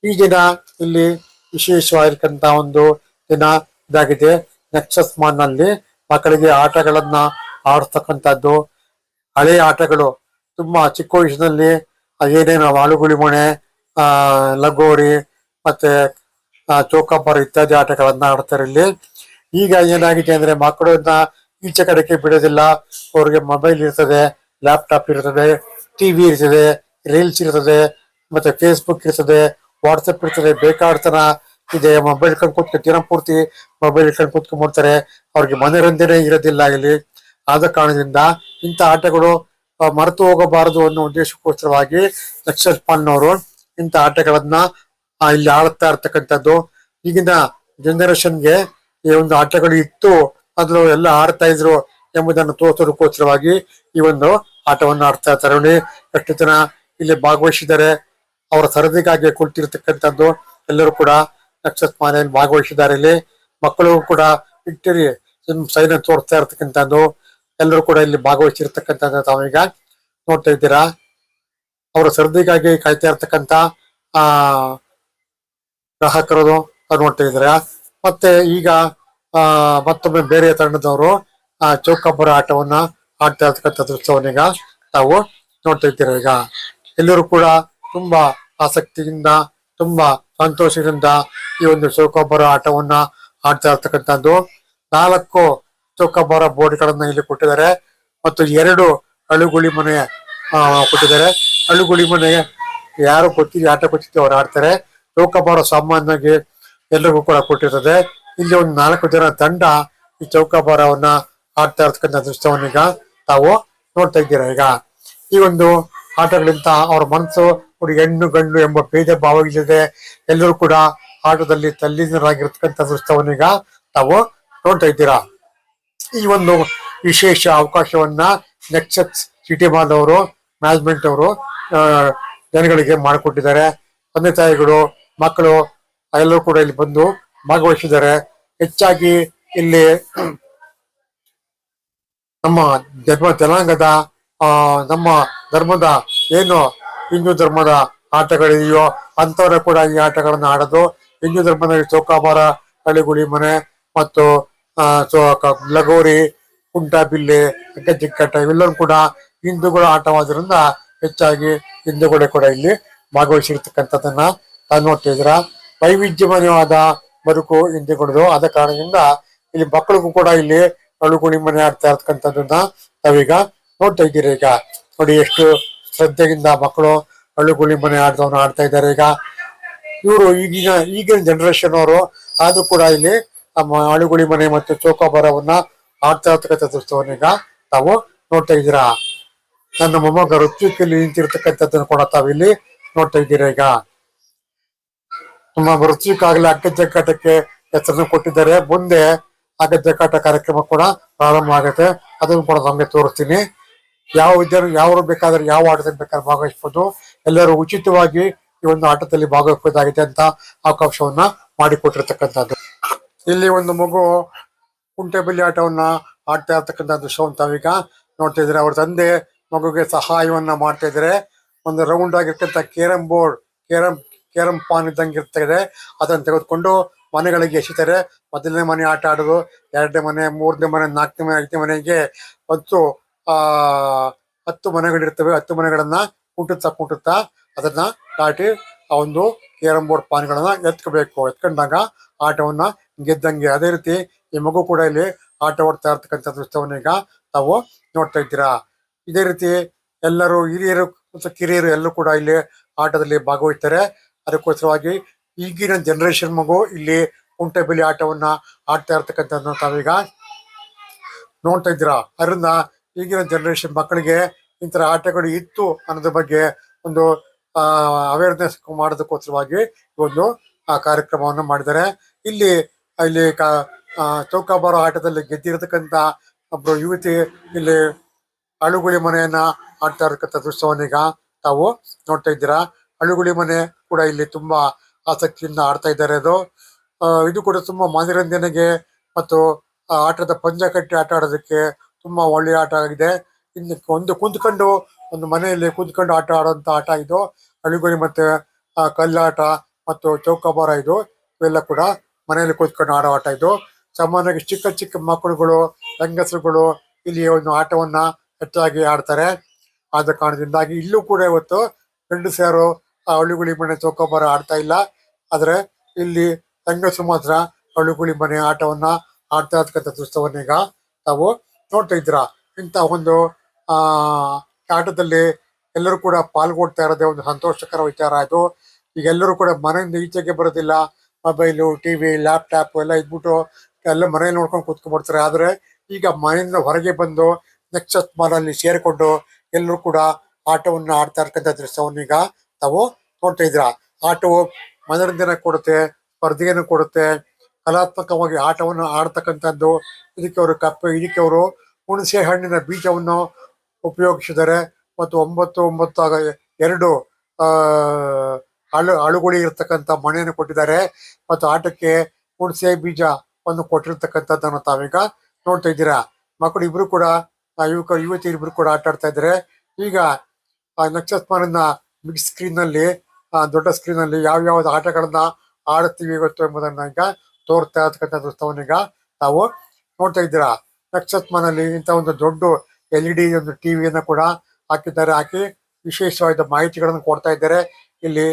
ಈ ದಿನ ಇಲ್ಲಿ ವಿಶೇಷವಾಗಿರ್ತಕ್ಕಂಥ ಒಂದು ದಿನ ಇದಾಗಿದೆ. ನಕ್ಷಸ್ಮಾನ್ ನಲ್ಲಿ ಮಕ್ಕಳಿಗೆ ಆಟಗಳನ್ನ ಆಡ್ತಕ್ಕಂಥದ್ದು, ಹಳೆಯ ಆಟಗಳು ತುಂಬಾ ಚಿಕ್ಕ ವಯಸ್ಸಿನಲ್ಲಿ ಏನೇನು ಅಳುಗುಳಿ ಮನೆ, ಲಗೋರಿ ಮತ್ತೆ ಚೌಕಾಬಾರ ಇತ್ಯಾದಿ ಆಟಗಳನ್ನ ಆಡ್ತಾರೆ. ಇಲ್ಲಿ ಈಗ ಏನಾಗಿದೆ ಅಂದ್ರೆ ಮಕ್ಕಳನ್ನ ಈಚೆ ಕಡೆಗೆ ಬಿಡೋದಿಲ್ಲ. ಅವ್ರಿಗೆ ಮೊಬೈಲ್ ಇರ್ತದೆ, ಲ್ಯಾಪ್ಟಾಪ್ ಇರ್ತದೆ, ಟಿವಿ ಇರ್ತದೆ, ರೀಲ್ಸ್ ಇರ್ತದೆ, ಮತ್ತೆ ಫೇಸ್ಬುಕ್ ಇರ್ತದೆ, ವಾಟ್ಸಪ್ ಇರ್ತದೆ, ಬೇಕಾಡ್ತನ ಇದೆ. ಮೊಬೈಲ್ ಇಟ್ಕೊಂಡು ಕೂತ್ಕೊಂಡು ದಿನ ಪೂರ್ತಿ ಮೊಬೈಲ್ ಇಟ್ಕೊಂಡು ಕೂತ್ಕೊಂಡ್ಬಿಡ್ತಾರೆ. ಅವ್ರಿಗೆ ಮನೋರಂಜನೆ ಇರೋದಿಲ್ಲ ಇಲ್ಲಿ. ಆದ ಕಾರಣದಿಂದ ಇಂಥ ಆಟಗಳು ಮರೆತು ಹೋಗಬಾರದು ಅನ್ನೋ ಉದ್ದೇಶಕ್ಕೋಸ್ಕರವಾಗಿ ನಕ್ಷಸ್ಪಾಲ್ನವರು ಇಂಥ ಆಟಗಳನ್ನ ಇಲ್ಲಿ ಆಡ್ತಾ ಇರ್ತಕ್ಕಂಥದ್ದು. ಈಗಿನ ಜನರೇಷನ್ಗೆ ಈ ಒಂದು ಆಟಗಳು ಇತ್ತು ಮೊದಲು ಎಲ್ಲ ಆಡ್ತಾ ಇದ್ರು ಎಂಬುದನ್ನು ತೋರಿಸೋದಕ್ಕೋಸ್ಕರವಾಗಿ ಈ ಒಂದು ಆಟವನ್ನು ಆಡ್ತಾ ಇರ್ತಾರೆ. ನೋಡಿ ಎಷ್ಟು ಜನ ಇಲ್ಲಿ ಭಾಗವಹಿಸಿದ್ದಾರೆ. ಅವರ ಸರದಿಗಾಗಿ ಕುಳಿತಿರ್ತಕ್ಕಂಥದ್ದು ಎಲ್ಲರೂ ಕೂಡ ನಕ್ಷತ್ರ ಮಾಲೆಯಲ್ಲಿ ಭಾಗವಹಿಸಿದ್ದಾರೆ. ಇಲ್ಲಿ ಮಕ್ಕಳು ಕೂಡ ವಿಕ್ಟರಿ ಸೈನ್ ತೋರಿಸ್ತಾ ಇರ್ತಕ್ಕಂಥದ್ದು ಎಲ್ಲರೂ ಕೂಡ ಇಲ್ಲಿ ಭಾಗವಹಿಸಿರ್ತಕ್ಕಂಥದ್ದು ತಾವೀಗ ನೋಡ್ತಾ ಇದ್ದೀರಾ. ಅವರ ಸರದಿಗಾಗಿ ಕಾಯ್ತಾ ಇರ್ತಕ್ಕಂಥ ಆ ಗ್ರಾಹಕರು ನೋಡ್ತಾ ಇದ್ದಾರೆ. ಮತ್ತೆ ಈಗ ಮತ್ತೊಮ್ಮೆ ಬೇರೆ ತಂಡದವರು ಚೌಕಾಬಾರ ಆಟವನ್ನ ಆಡ್ತಾ ಇರ್ತಕ್ಕಂಥ ದೃಶ್ಯವನ್ನೀಗ ತಾವು ನೋಡ್ತಾ ಇದ್ದೀರಾ. ಈಗ ಎಲ್ಲರೂ ಕೂಡ ತುಂಬಾ ಆಸಕ್ತಿಯಿಂದ ತುಂಬಾ ಸಂತೋಷದಿಂದ ಈ ಒಂದು ಚೌಕಾಬಾರ ಆಟವನ್ನ ಆಡ್ತಾ ಇರ್ತಕ್ಕಂಥದ್ದು. 4 ಚೌಕಾಬಾರ ಬೋರ್ಡ್ಗಳನ್ನ ಇಲ್ಲಿ ಕೊಟ್ಟಿದ್ದಾರೆ ಮತ್ತು 2 ಅಳುಗುಳಿ ಮನೆ ಕೊಟ್ಟಿದ್ದಾರೆ. ಅಳುಗುಳಿ ಮನೆ ಯಾರು ಗೊತ್ತಿದೆ ಆಟ ಗೊತ್ತಿದೆ ಅವ್ರು ಆಡ್ತಾರೆ. ಚೌಕಾಬಾರ ಸಾಮಾನ್ಯವಾಗಿ ಎಲ್ರಿಗೂ ಕೂಡ ಕೊಟ್ಟಿರ್ತದೆ. ಇಲ್ಲಿ ಒಂದು 4 ಜನ ತಂಡ ಈ ಚೌಕಾಬಾರವನ್ನ ಆಡ್ತಾ ಇರ್ತಕ್ಕಂಥ ದೃಶ್ಯವನ್ನೀಗ ತಾವು ನೋಡ್ತಾ ಇದ್ದೀರಾ. ಈಗ ಈ ಒಂದು ಆಟಗಳಿಂದ ಅವ್ರ ಮನಸ್ಸು ನೋಡಿ ಹೆಣ್ಣು ಗಂಡು ಎಂಬ ಭೇದ ಭಾವ ಇಲ್ಲದೆ ಎಲ್ಲರೂ ಕೂಡ ಆಟದಲ್ಲಿ ತಲ್ಲೀನರಾಗಿರ್ತಕ್ಕಂಥ ದೃಶ್ಯವನ್ನೀಗ ತಾವು ನೋಡ್ತಾ ಇದ್ದೀರಾ. ಈ ಒಂದು ವಿಶೇಷ ಅವಕಾಶವನ್ನ ನೆಕ್ಸಸ್ ಸಿಟಿ ಮಾಲ್ ಅವರು ಮ್ಯಾನೇಜ್ಮೆಂಟ್ ಅವರು ಜನಗಳಿಗೆ ಮಾಡಿಕೊಟ್ಟಿದ್ದಾರೆ. ತಂದೆ ತಾಯಿಗಳು ಮಕ್ಕಳು ಎಲ್ಲರೂ ಕೂಡ ಇಲ್ಲಿ ಬಂದು ಭಾಗವಹಿಸಿದ್ದಾರೆ. ಹೆಚ್ಚಾಗಿ ಇಲ್ಲಿ ನಮ್ಮ ಜನಾಂಗದ ನಮ್ಮ ಧರ್ಮದ ಏನು ಹಿಂದೂ ಧರ್ಮದ ಆಟಗಳಿದೆಯೋ ಅಂತವರ ಕೂಡ ಈ ಆಟಗಳನ್ನ ಆಡೋದು. ಹಿಂದೂ ಧರ್ಮದ ಚೌಕಾಬಾರ, ಅಳಿಗುಳಿ ಮನೆ ಮತ್ತು ಲಗೋರಿ, ಕುಂಟಾಬಿಲ್ಲೆ, ಜಿಕ್ಕಟ ಇವೆಲ್ಲರೂ ಕೂಡ ಹಿಂದೂಗಳ ಆಟವಾದ್ರಿಂದ ಹೆಚ್ಚಾಗಿ ಹಿಂದೂಗಳೇ ಕೂಡ ಇಲ್ಲಿ ಭಾಗವಹಿಸಿರ್ತಕ್ಕಂಥದ್ದನ್ನ ತಾವು ನೋಡ್ತಾ ಇದ್ರ. ವೈವಿಧ್ಯಮಯವಾದ ಬದುಕು ಹಿಂದೂಗಳದು. ಆದ ಕಾರಣದಿಂದ ಇಲ್ಲಿ ಮಕ್ಕಳಿಗೂ ಕೂಡ ಇಲ್ಲಿ ಅಳುಗುಳಿ ಮನೆ ಆಡ್ತಾ ಇರ್ತಕ್ಕಂಥದ್ದನ್ನ ನಾವೀಗ ನೋಡ್ತಾ ಇದ್ದೀರಿ. ಈಗ ನೋಡಿ ಎಷ್ಟು ಶ್ರದ್ಧೆಯಿಂದ ಮಕ್ಕಳು ಅಳುಗುಳಿ ಮನೆ ಆಡ್ತಾ ಇದ್ದಾರೆ. ಈಗ ಇವರು ಈಗಿನ ಜನರೇಷನ್ ಅವರು ಆದ್ರೂ ಕೂಡ ಇಲ್ಲಿ ನಮ್ಮ ಅಳುಗುಳಿ ಮನೆ ಮತ್ತು ಚೌಕಾಬಾರವನ್ನ ಆಡ್ತಾ ಇರ್ತಕ್ಕಂಥ ದೃಶ್ಯವನ್ನೀಗ ತಾವು ನೋಡ್ತಾ ಇದ್ದೀರಾ. ನನ್ನ ಮೊಮ್ಮಗ ಋತ್ವಿಕಲ್ಲಿ ನಿಂತಿರ್ತಕ್ಕಂಥದ್ದನ್ನು ಕೂಡ ತಾವಿಲ್ಲಿ ನೋಡ್ತಾ ಇದ್ದೀರಾ. ಈಗ ನಮ್ಮ ಋತ್ವಿಕ ಆಗ್ಲೇ ಹಗ್ಗ ಜಗ್ಗಾಟಕ್ಕೆ ಹೆಸರನ್ನು ಕೊಟ್ಟಿದ್ದಾರೆ. ಮುಂದೆ ಹಗ್ಗ ಜಗ್ಗಾಟ ಕಾರ್ಯಕ್ರಮ ಕೂಡ ಪ್ರಾರಂಭ ಆಗುತ್ತೆ. ಅದನ್ನು ಕೂಡ ನಮಗೆ ತೋರಿಸ್ತೀನಿ. ಯಾವ ವಿದ್ಯಾರ್ಥಿ ಯಾರು ಬೇಕಾದ್ರೆ ಯಾವ ಆಟದಲ್ಲಿ ಬೇಕಾದ್ರೆ ಭಾಗವಹಿಸಬಹುದು. ಎಲ್ಲರೂ ಉಚಿತವಾಗಿ ಈ ಒಂದು ಆಟದಲ್ಲಿ ಭಾಗವಹಿಸಬಹುದಾಗಿದೆ ಅಂತ ಅವಕಾಶವನ್ನ ಮಾಡಿಕೊಟ್ಟಿರ್ತಕ್ಕಂಥದ್ದು. ಇಲ್ಲಿ ಒಂದು ಮಗು ಕುಂಟೆಬಿಲ್ಲೆ ಆಟವನ್ನ ಆಡ್ತಾ ಇರ್ತಕ್ಕಂಥ ದೃಶ್ಯವನ್ನು ತಾವೀಗ ನೋಡ್ತಾ ಇದ್ರೆ. ಅವ್ರ ತಂದೆ ಮಗುಗೆ ಸಹಾಯವನ್ನ ಮಾಡ್ತಾ ಇದ್ದಾರೆ. ಒಂದು ರೌಂಡ್ ಆಗಿರ್ತಕ್ಕಂಥ ಕೇರಂ ಪಾನ್ ಇದ್ದಂಗೆ ಇರ್ತದೆ. ಅದನ್ನ ತೆಗೆದುಕೊಂಡು ಮನೆಗಳಿಗೆ ಎಸಿತಾರೆ. ಮೊದಲನೇ ಮನೆ ಆಟ ಆಡೋದು, 2ನೇ ಮನೆ, 3ನೇ ಮನೆ, 4ನೇ ಮನೆ, 5ನೇ ಮನೆಗೆ ಮತ್ತು 10 ಮನೆಗಳಿರ್ತವೆ. 10 ಮನೆಗಳನ್ನ ಕುಂಟುತ್ತಾ ಅದನ್ನ ದಾಟಿ ಆ ಒಂದು ಕೇರಂ ಬೋರ್ಡ್ ಪಾನ್ಗಳನ್ನ ಎತ್ಕೋಬೇಕು. ಎತ್ಕೊಂಡಾಗ ಆಟವನ್ನ ಗೆದ್ದಂಗೆ. ಅದೇ ರೀತಿ ಈ ಮಗು ಕೂಡ ಇಲ್ಲಿ ಆಟ ಆಡ್ತಾ ಇರ್ತಕ್ಕಂಥ ದೃಶ್ಯವನ್ನ ಈಗ ತಾವು ನೋಡ್ತಾ ಇದ್ದೀರಾ. ಇದೇ ರೀತಿ ಎಲ್ಲರೂ ಹಿರಿಯರು ಮತ್ತು ಕಿರಿಯರು ಎಲ್ಲರೂ ಕೂಡ ಇಲ್ಲಿ ಆಟದಲ್ಲಿ ಭಾಗವಹಿಸ್ತಾರೆ. ಅದಕ್ಕೋಸ್ಕರವಾಗಿ ಈಗಿನ ಜನರೇಷನ್ ಮಗು ಇಲ್ಲಿ ಕುಂಟೆಬಿಲ್ಲೆ ಆಟವನ್ನ ಆಡ್ತಾ ಇರ್ತಕ್ಕಂಥದ್ದನ್ನ ತಾವೀಗ ನೋಡ್ತಾ ಇದ್ದೀರಾ. ಅದರಿಂದ ಈಗಿನ ಜನರೇಷನ್ ಮಕ್ಕಳಿಗೆ ಇಂತರ ಆಟಗಳು ಇತ್ತು ಅನ್ನೋದ್ರ ಬಗ್ಗೆ ಒಂದು ಅವೇರ್ನೆಸ್ ಮಾಡೋದಕ್ಕೋಸ್ಕರವಾಗಿ ಒಂದು ಕಾರ್ಯಕ್ರಮವನ್ನು ಮಾಡಿದ್ದಾರೆ. ಇಲ್ಲಿ ಚೌಕಾಬಾರ ಆಟದಲ್ಲಿ ಗೆದ್ದಿರತಕ್ಕಂಥ ಒಬ್ರು ಯುವತಿ ಇಲ್ಲಿ ಅಳುಗುಳಿ ಮನೆಯನ್ನ ಆಡ್ತಾ ಇರತಕ್ಕಂಥ ದೃಶ್ಯವನ್ನೀಗ ತಾವು ನೋಡ್ತಾ ಇದ್ದೀರಾ. ಅಳುಗುಳಿ ಮನೆ ಕೂಡ ಇಲ್ಲಿ ತುಂಬಾ ಆಸಕ್ತಿಯಿಂದ ಆಡ್ತಾ ಇದ್ದಾರೆ. ಇದು ಕೂಡ ತುಂಬಾ ಮನರಂಜನೆಗೆ ಮತ್ತು ಆಟದ ಪಂಜ ಕಟ್ಟಿ ಆಟ ಆಡೋದಕ್ಕೆ ತುಂಬಾ ಒಳ್ಳೆಯ ಆಟ ಆಗಿದೆ. ಇನ್ನು ಕುಂತ್ಕೊಂಡು ಒಂದು ಮನೆಯಲ್ಲಿ ಕುಂತ್ಕೊಂಡು ಆಟ ಆಡುವಂತ ಆಟ ಇದು. ಅಳುಗುಳಿ ಮತ್ತೆ ಕಲ್ಲಾಟ ಮತ್ತು ಚೌಕಾಬಾರ ಇವೆಲ್ಲ ಕೂಡ ಮನೆಯಲ್ಲಿ ಕೂತ್ಕೊಂಡು ಆಡೋ ಆಟ ಇದು. ಸಾಮಾನ್ಯವಾಗಿ ಚಿಕ್ಕ ಮಕ್ಕಳುಗಳು, ಹೆಂಗಸರುಗಳು ಇಲ್ಲಿ ಒಂದು ಆಟವನ್ನ ಹೆಚ್ಚಾಗಿ ಆಡ್ತಾರೆ. ಆದ ಕಾರಣದಿಂದಾಗಿ ಇಲ್ಲೂ ಕೂಡ ಇವತ್ತು ಗಂಡಸರು ಅಳುಗುಳಿ ಮನೆ ಚೌಕಾಬಾರ ಆಡ್ತಾ ಇಲ್ಲ. ಆದ್ರೆ ಇಲ್ಲಿ ಹೆಂಗಸರು ಮಾತ್ರ ಅಳುಗುಳಿ ಮನೆ ಆಟವನ್ನ ಆಡ್ತಾ ಇರ್ತಕ್ಕಂಥ ದೃಶ್ಯವನ್ನೀಗ ತಾವು ನೋಡ್ತಾ ಇದ್ದೀರಾ. ಇಂಥ ಒಂದು ಆಟದಲ್ಲಿ ಎಲ್ಲರೂ ಕೂಡ ಪಾಲ್ಗೊಳ್ತಾ ಇರೋದೇ ಒಂದು ಸಂತೋಷಕರ ವಿಚಾರ ಇದು. ಈಗ ಎಲ್ಲರೂ ಕೂಡ ಮನೆಯಿಂದ ಈಚೆಗೆ ಬರೋದಿಲ್ಲ. ಮೊಬೈಲು, ಟಿವಿ, ಲ್ಯಾಪ್ಟಾಪ್ ಎಲ್ಲ ಇದ್ಬಿಟ್ಟು ಎಲ್ಲ ಮನೆಯಲ್ಲಿ ನೋಡ್ಕೊಂಡು ಕೂತ್ಕೊಂಡ್ಬಿಡ್ತಾರೆ. ಆದ್ರೆ ಈಗ ಮನೆಯಿಂದ ಹೊರಗೆ ಬಂದು ನೆಕ್ಸಸ್ ಮಾಲಲ್ಲಿ ಸೇರಿಕೊಂಡು ಎಲ್ಲರೂ ಕೂಡ ಆಟವನ್ನ ಆಡ್ತಾ ಇರ್ತಕ್ಕಂಥ ದೃಶ್ಯವನ್ನೀಗ ತಾವು ನೋಡ್ತಾ ಇದ್ದೀರಾ. ಆಟವು ಮನೋರಂಜನೆ ಕೊಡುತ್ತೆ, ಸ್ಪರ್ಧೆಯನ್ನು ಕೊಡುತ್ತೆ, ಕಲಾತ್ಮಕವಾಗಿ ಆಟವನ್ನು ಆಡ್ತಕ್ಕಂಥದ್ದು. ಇದಕ್ಕೆ ಅವರು ಹುಣಸೆ ಹಣ್ಣಿನ ಬೀಜವನ್ನು ಉಪಯೋಗಿಸಿದ್ದಾರೆ ಮತ್ತು 9 ಅಳುಗುಳಿ ಇರತಕ್ಕಂಥ ಮಣೆಯನ್ನು ಕೊಟ್ಟಿದ್ದಾರೆ ಮತ್ತು ಆಟಕ್ಕೆ ಹುಣಸೆ ಬೀಜವನ್ನು ಕೊಟ್ಟಿರ್ತಕ್ಕಂಥದ್ದನ್ನು ತಾವೀಗ ನೋಡ್ತಾ ಇದ್ದೀರಾ. ಮಕ್ಕಳು ಇಬ್ರು ಕೂಡ ಯುವತಿ ಇಬ್ರು ಕೂಡ ಆಟ ಆಡ್ತಾ ಇದ್ದಾರೆ. ಈಗ ನಕ್ಷತ್ರನ ಬಿಗ್ ಸ್ಕ್ರೀನ್ ನಲ್ಲಿ ದೊಡ್ಡ ಸ್ಕ್ರೀನ್ ನಲ್ಲಿ ಯಾವ್ಯಾವ್ದು ಆಟಗಳನ್ನ ಆಡುತ್ತೀವಿ ಇವತ್ತು ಎಂಬುದನ್ನ ಈಗ ತೋರ್ತಾ ಇರ್ತಕ್ಕಂಥ ದೃಶ್ಯವನ್ನ ಈಗ ನಾವು ನೋಡ್ತಾ ಇದ್ದೀರಾ. ನಕ್ಷತ್ರನಲ್ಲಿ ಇಂಥ ಒಂದು ದೊಡ್ಡ LED ಒಂದು ಟಿವಿಯನ್ನು ಕೂಡ ಹಾಕಿದ್ದಾರೆ. ಹಾಕಿ ವಿಶೇಷವಾದ ಮಾಹಿತಿಗಳನ್ನು ಕೊಡ್ತಾ ಇದ್ದಾರೆ. ಇಲ್ಲಿ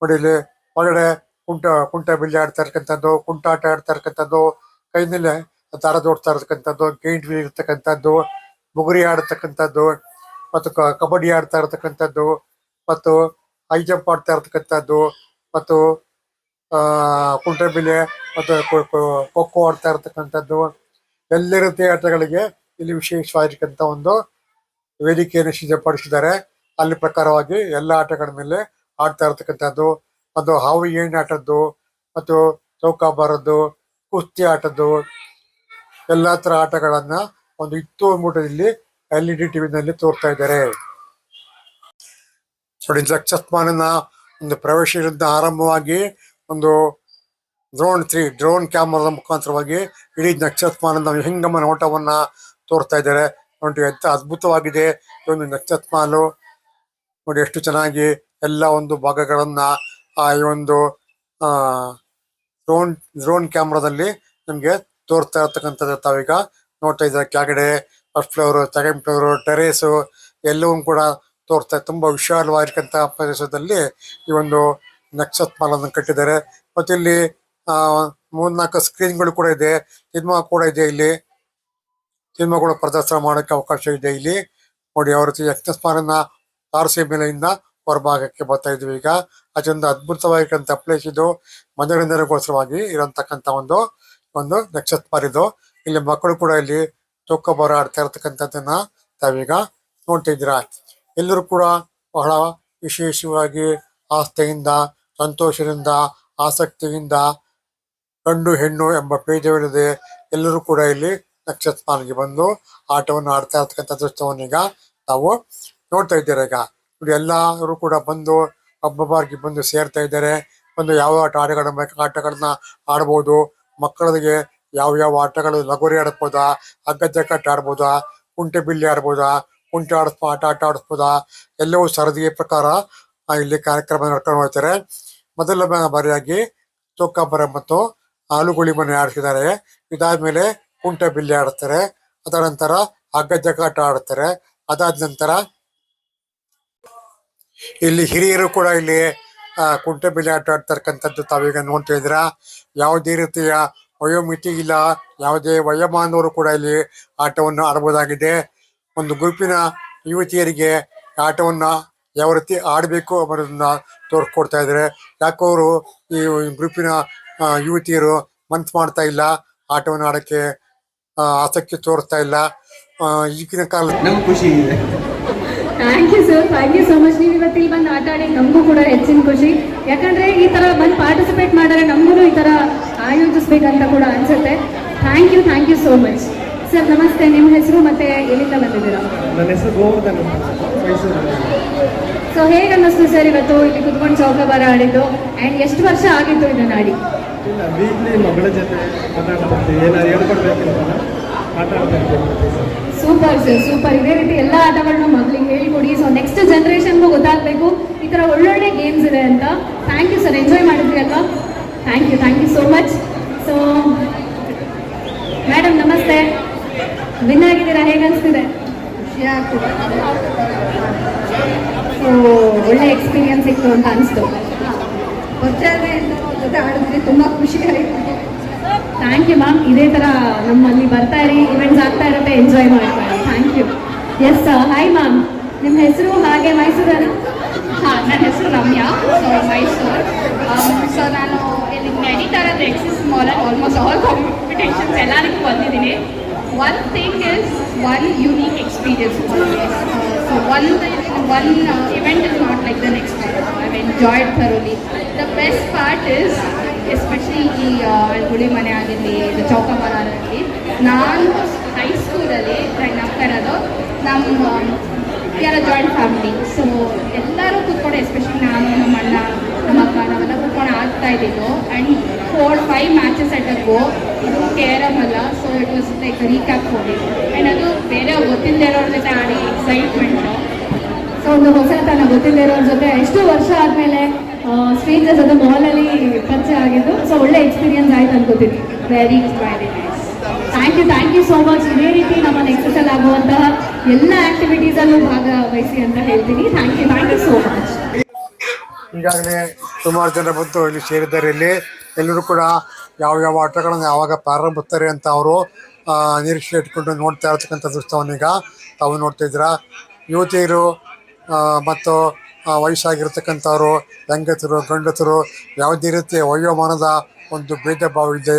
ನೋಡಿ, ಇಲ್ಲಿ ಹೊರಗಡೆ ಕುಂಟ ಬಿಲ್ಲೆ ಆಡ್ತಾ ಇರ್ತಕ್ಕಂಥದ್ದು, ಕುಂಟಾಟ ಆಡ್ತಾ ಇರ್ತಕ್ಕಂಥದ್ದು, ಕೈನಲ್ಲಿ ದಾರ ಜೋಡ್ತಾ ಇರ್ತಕ್ಕಂಥದ್ದು, ಗೇಂಟ್ ಇರ್ತಕ್ಕಂಥದ್ದು, ಬುಗುರಿ ಆಡ್ತಕ್ಕಂಥದ್ದು ಮತ್ತು ಕಬಡ್ಡಿ ಆಡ್ತಾ ಇರ್ತಕ್ಕಂಥದ್ದು ಮತ್ತು ಹೈ ಜಂಪ್ ಆಡ್ತಾ ಇರ್ತಕ್ಕಂಥದ್ದು ಮತ್ತು ಕುಂಟೆಬಿಲ್ಲೆ ಮತ್ತು ಖೋಖೋ ಆಡ್ತಾ ಇರ್ತಕ್ಕಂಥದ್ದು ಎಲ್ಲ ರೀತಿಯ ಆಟಗಳಿಗೆ ಇಲ್ಲಿ ವಿಶೇಷವಾಗಿರ್ತಕ್ಕಂಥ ಒಂದು ವೇದಿಕೆಯನ್ನು ಸಿದ್ಧಪಡಿಸಿದ್ದಾರೆ. ಅಲ್ಲಿ ಪ್ರಕಾರವಾಗಿ ಎಲ್ಲ ಆಟಗಳ ಮೇಲೆ ಆಡ್ತಾ ಇರ್ತಕ್ಕಂಥದ್ದು, ಅದು ಹಾವು ಏಣಿ ಆಟದ್ದು ಮತ್ತು ಚೌಕಾಬಾರದ್ದು, ಕುಸ್ತಿ ಆಟದ್ದು ಎಲ್ಲ ತರ ಆಟಗಳನ್ನ ಒಂದು 2 LED ಟಿವಿನಲ್ಲಿ ತೋರ್ತಾ ಇದ್ದಾರೆ. ನೋಡಿ, ನಕ್ಷತ್ರನ ಒಂದು ಪ್ರವೇಶದಿಂದ ಆರಂಭವಾಗಿ ಒಂದು ಡ್ರೋನ್ ಕ್ಯಾಮರಾದ ಮುಖಾಂತರವಾಗಿ ಇಡೀ ನಕ್ಷತ್ರಮಾನದ ವಿಹಂಗಮ ನೋಟವನ್ನ ತೋರ್ತಾ ಇದ್ದಾರೆ. ನೋಡಿ, ಎಂತ ಅದ್ಭುತವಾಗಿದೆ ಈ ಒಂದು ನಕ್ಷತ್ರಮಾಲು. ನೋಡಿ ಎಷ್ಟು ಚೆನ್ನಾಗಿ ಎಲ್ಲ ಒಂದು ಭಾಗಗಳನ್ನ ಈ ಒಂದು ಡ್ರೋನ್ ಕ್ಯಾಮ್ರಾದಲ್ಲಿ ನಮ್ಗೆ ತೋರ್ತಾ ಇರ್ತಕ್ಕಂಥದ್ದು ತಾವೀಗ ನೋಡ್ತಾ ಇದ್ದಾರೆ. ಕೆಳಗಡೆ first floor, second floor, terrace ಎಲ್ಲವೂ ಕೂಡ ತೋರ್ತಾ ತುಂಬಾ ವಿಶಾಲವಾಗಿರ್ತಕ್ಕಂಥ ಪ್ರದೇಶದಲ್ಲಿ ಈ ಒಂದು ನಕ್ಷತ್ರಮಾಲನ್ನು ಕಟ್ಟಿದ್ದಾರೆ. ಮತ್ತೆ ಇಲ್ಲಿ 3-4 ಸ್ಕ್ರೀನ್ಗಳು ಕೂಡ ಇದೆ, ಸಿನಿಮಾ ಕೂಡ ಇದೆ. ಇಲ್ಲಿ ಸಿನಿಮಾಗಳು ಪ್ರದರ್ಶನ ಮಾಡೋಕ್ಕೆ ಅವಕಾಶ ಇದೆ. ಇಲ್ಲಿ ನೋಡಿ, ಯಾವ ರೀತಿ ನಕ್ಷತ್ರಮಾಲನ್ನ ತಾರಸಿ ಮೇಲೆಯಿಂದ ಹೊರಭಾಗಕ್ಕೆ ಬರ್ತಾ ಇದ್ವಿ. ಈಗ ಅದೊಂದು ಅದ್ಭುತವಾಗಿರ್ತಕ್ಕಂಥ ಪ್ಲೇಸ್ ಇದು. ಮನೋರಂಜನೆಗೋಸ್ಕರವಾಗಿ ಇರತಕ್ಕಂಥ ಒಂದು ನಕ್ಷತ್ರಮಾಲ ಇದು. ಇಲ್ಲಿ ಮಕ್ಕಳು ಕೂಡ ಇಲ್ಲಿ ಚೌಕಾಬಾರ ಆಡ್ತಾ ಇರ್ತಕ್ಕಂಥದ್ದನ್ನ ತಾವೀಗ ನೋಡ್ತಾ ಇದ್ದೀರಾ. ಎಲ್ಲರೂ ಕೂಡ ಬಹಳ ವಿಶೇಷವಾಗಿ ಆಸ್ಥೆಯಿಂದ, ಸಂತೋಷದಿಂದ, ಆಸಕ್ತಿಯಿಂದ, ಗಂಡು ಹೆಣ್ಣು ಎಂಬ ಭೇದವಿಲ್ಲದೆ ಎಲ್ಲರೂ ಕೂಡ ಇಲ್ಲಿ ನಕ್ಷತ್ರಮಾಲಿಗೆ ಬಂದು ಆಟವನ್ನು ಆಡ್ತಾ ಇರ್ತಕ್ಕಂಥ ದೃಶ್ಯವನ್ನೀಗ ನಾವು ನೋಡ್ತಾ ಇದ್ದೀರಾ. ಈಗ ನೋಡಿ, ಎಲ್ಲರೂ ಕೂಡ ಬಂದು ಒಬ್ಬೊಬ್ಬರಿಗೆ ಬಂದು ಸೇರ್ತಾ ಇದ್ದಾರೆ. ಒಂದು ಯಾವ ಆಟಗಳನ್ನ ಆಡ್ಬೋದು, ಮಕ್ಕಳಿಗೆ ಯಾವ ಆಟಗಳು, ಲಗೋರಿ ಆಡ್ಬೋದಾ, ಹಗ್ಗಜಗ್ಗಾಟ ಆಡ್ಬೋದಾ, ಕುಂಟೆ ಬಿಲ್ಲೆ ಆಡ್ಬೋದಾ, ಕುಂಟೆ ಆಟ ಆಡಿಸ್ಬೋದಾ, ಎಲ್ಲವೂ ಸರದಿಯ ಪ್ರಕಾರ ಇಲ್ಲಿ ಕಾರ್ಯಕ್ರಮ ನಡ್ಕೊಂಡು ಹೋಗ್ತಾರೆ. ಮೊದಲ ಬಾರಿಯಾಗಿ ಚೌಕಾಬಾರ ಮತ್ತು ಆಲುಗುಳಿ ಮನೆ ಆಡಿಸಿದ್ದಾರೆ. ಇದಾದ್ಮೇಲೆ ಕುಂಟೆ ಬಿಲ್ಲೆ ಆಡ್ತಾರೆ. ಅದರ ನಂತರ ಹಗ್ಗಜಗ್ಗಾಟ ಆಡ್ತಾರೆ. ಅದಾದ ನಂತರ ಇಲ್ಲಿ ಹಿರಿಯರು ಕೂಡ ಇಲ್ಲಿ ಕುಂಟೆ ಬಿಲ್ಲೆ ಆಟ ಆಡ್ತಕ್ಕಂಥದ್ದು ತಾವೀಗ ನೋಡ್ತಾ ಇದ್ದೀರಾ. ಯಾವುದೇ ರೀತಿಯ ವಯೋಮಿತಿ ಇಲ್ಲ, ಯಾವುದೇ ವಯೋಮಾನವರು ಕೂಡ ಇಲ್ಲಿ ಆಟವನ್ನು ಆಡಬಹುದಾಗಿದೆ. ಒಂದು ಗ್ರೂಪಿನ ಯುವತಿಯರಿಗೆ ಆಟವನ್ನ ಯಾವ ರೀತಿ ಆಡಬೇಕು ಅನ್ನೋದನ್ನ ತೋರಿಸ್ಕೊಡ್ತಾ ಇದ್ದಾರೆ. ಯಾಕವರು ಈ ಗ್ರೂಪಿನ ಯುವತಿಯರು ಮನ್ಸು ಮಾಡ್ತಾ ಇಲ್ಲ, ಆಟವನ್ನು ಆಡಕ್ಕೆ ಆಸಕ್ತಿ ತೋರಿಸ್ತಾ ಇಲ್ಲ. ಈಗಿನ ಕಾಲ ನಮ್ಗೆ ಖುಷಿ ಇದೆ. Thank you sir, thank you so much. ನೀವು ಇವತ್ತು ಇಲ್ಲಿ ಬಂದು ಆಟ ಆಡಿ ನಮಗೂ ಕೂಡ ಹೆಚ್ಚಿನ ಖುಷಿ. ಯಾಕಂದ್ರೆ ಈ ತರ ಬಂದು ಪಾರ್ಟಿಸಿಪೇಟ್ ಮಾಡಿದ್ರೆ ನಮಗೂ ಈ ತರ ಆಯೋಜಿಸ್ಬೇಕಂತ ಕೂಡ ಅನ್ಸುತ್ತೆ. Thank you so much sir. ನಮಸ್ತೆ, ನಿಮ್ಮ ಹೆಸರು ಮತ್ತೆ ಎಲ್ಲಿಂದ ಬಂದಿದ್ದೀರಾ? ನನ್ನ ಹೆಸರು ಗೋವರ್ಧನ್, ಮೈಸೂರು. ಸೊ ಹೇಗೆ ಅನ್ನಿಸ್ತು ಸರ್ ಇವತ್ತು ಇಲ್ಲಿ ಕುತ್ಕೊಂಡು ಚೌಕಾಬಾರ ಆಡಿದ್ದು? ಆ್ಯಂಡ್ ಎಷ್ಟು ವರ್ಷ ಆಗಿತ್ತು ಇದನ್ನು ಆಡಿ? ಇಲ್ಲ, ವೀಕ್ಲಿ ಮಗಳ ಜೊತೆ ಮಾತಾಡ್ತಾ ಬರ್ತೀವಿ, ಏನಾದ್ರು ಹೇಳ್ಕೊಡ್ಬೇಕಿಲ್ಲ ಆಟ ಆಡ್ತಾ ಇರ್ತೀವಿ. Super sir, super. ಇದೇ ರೀತಿ ಎಲ್ಲ ಆಟಗಳನ್ನ ಮಕ್ಕಳಿಗೆ ಹೇಳ್ಕೊಡಿ. ಸೊ ನೆಕ್ಸ್ಟ್ ಜನ್ರೇಷನ್ಗೂ ಗೊತ್ತಾಗಬೇಕು ಈ ಥರ ಒಳ್ಳೊಳ್ಳೆ ಗೇಮ್ಸ್ ಇದೆ ಅಂತ. ಥ್ಯಾಂಕ್ ಯು ಸರ್, ಎಂಜಾಯ್ ಮಾಡಿದ್ರಿ ಅಲ್ವಾ? Thank you so much. So madam ನಮಸ್ತೆ, ವಿನ್ ಆಗಿದ್ದೀರಾ, ಹೇಗೆ ಅನಿಸ್ತಿದೆ? ಸೊ ಒಳ್ಳೆ ಎಕ್ಸ್ಪೀರಿಯನ್ಸ್ ಇತ್ತು ಅಂತ ಅನಿಸ್ತು. ಗೊತ್ತಾದ್ರೆ ಜೊತೆ ಆಡಿದ್ರೆ ತುಂಬ ಖುಷಿ ಆಯಿತು. Thank you ma'am. ಇದೇ ಥರ ನಮ್ಮಲ್ಲಿ ಬರ್ತಾ ಇರಿ, ಇವೆಂಟ್ಸ್ ಆಗ್ತಾ ಇರುತ್ತೆ, ಎಂಜಾಯ್ ಮಾಡ್ತಾ ಇರಿ. Thank you. Yes hi ma'am, ನಿಮ್ಮ ಹೆಸರು ಹಾಗೆ ಮೈಸೂರಲ್ಲ? ಹಾಂ, ನನ್ನ ಹೆಸರು ರಮ್ಯಾ, ಸೊ ಮೈಸೂರು. ಸೊ ನಾನು ಇಲ್ಲಿ ನಡೀತಾ ಇರೋದು ಎಕ್ಸಿಸ್ ಮಾಲಲ್ಲಿ ಆಲ್ಮೋಸ್ಟ್ ಆಲ್ ಕಾಂಪಿಟೇಷನ್ಸ್ ಎಲ್ಲರಿಗೂ ಬಂದಿದ್ದೀನಿ. One thing is one unique experience. So one event is not like the next one. I've enjoyed thoroughly. The best part is especially ಈ ಗುಳಿ ಮನೆ ಆಗಿರಲಿ ಇದು ಚೌಕಮರ ಆಗಲಿ. ನಾನು ಹೈಸ್ಕೂಲಲ್ಲಿ ಆಗ್ತಾ ಇರೋದು ನಮ್ಮ ಯಾರ ಜಾಯಿಂಟ್ ಫ್ಯಾಮಿಲಿ. ಸೊ ಎಲ್ಲರೂ ಕೂತ್ಕೊಂಡು ಎಸ್ಪೆಷಲಿ ನಾನು ನಮ್ಮ ಅಣ್ಣ ನಮ್ಮ ಅಕ್ಕ ನಾವೆಲ್ಲ ಕೂತ್ಕೊಂಡು ಆಡ್ತಾ ಇದ್ದಿದ್ದು. ಆ್ಯಂಡ್ 4-5 ಮ್ಯಾಚಸ್ ಅಟ್ ಅ ಗೋ. ಇದು ಕೇರಮ್ ಅಲ್ಲ, so it was like recap ಹೋಗಿ. ಆ್ಯಂಡ್ ಅದು ಬೇರೆ ಗೊತ್ತಿಲ್ಲದೆ ಇರೋರ ಜೊತೆ ಆಡಿ ಎಕ್ಸೈಟ್ಮೆಂಟು. ಸೊ ಒಂದು ಹೊಸತನ ಗೊತ್ತಿಲ್ಲದೆ ಇರೋರ ಜೊತೆ ಎಷ್ಟು ವರ್ಷ ಆದಮೇಲೆ ಸ್ಟ್ರೇಂಜರ್ಸ್ ಅದು ಮಾಲಲ್ಲಿ ಪರಿಚಯ ಆಗಿದ್ದು. ಸೊ ಒಳ್ಳೆ ಎಕ್ಸ್ಪೀರಿಯನ್ಸ್ ಆಯ್ತು ಅನ್ಕೋತೀನಿ. Very very nice. Thank you so much. ಇದೇ ರೀತಿ ನಮ್ಮ ನೆಕ್ಸಸಲ್ಲಿ ಆಗುವಂತಹ ಎಲ್ಲ ಆಕ್ಟಿವಿಟೀಸಲ್ಲೂ ಭಾಗವಹಿಸಿ ಅಂತ ಹೇಳ್ತೀನಿ. Thank you so much. ಈಗಾಗಲೇ ಸುಮಾರು ಜನ ಬಂದು ಇಲ್ಲಿ ಸೇರಿದ್ದಾರೆ. ಇಲ್ಲಿ ಎಲ್ಲರೂ ಕೂಡ ಯಾವ ಆಟಗಳನ್ನು ಯಾವಾಗ ಪ್ರಾರಂಭಿಸ್ತಾರೆ ಅಂತ ಅವರು ನಿರೀಕ್ಷೆ ಇಟ್ಕೊಂಡು ನೋಡ್ತಾ ಇರ್ತಕ್ಕಂಥ ದೃಶ್ಯವನ್ನೀಗ ತಾವು ನೋಡ್ತಾ ಇದ್ದೀರಾ. ಯುವತಿಯರು ಮತ್ತು ವಯಸ್ಸಾಗಿರ್ತಕ್ಕಂಥವ್ರು, ಹೆಂಗಸರು, ಗಂಡಸರು, ಯಾವುದೇ ರೀತಿಯ ವಯೋಮಾನದ ಒಂದು ಭೇದ ಭಾವ ಇದೆ.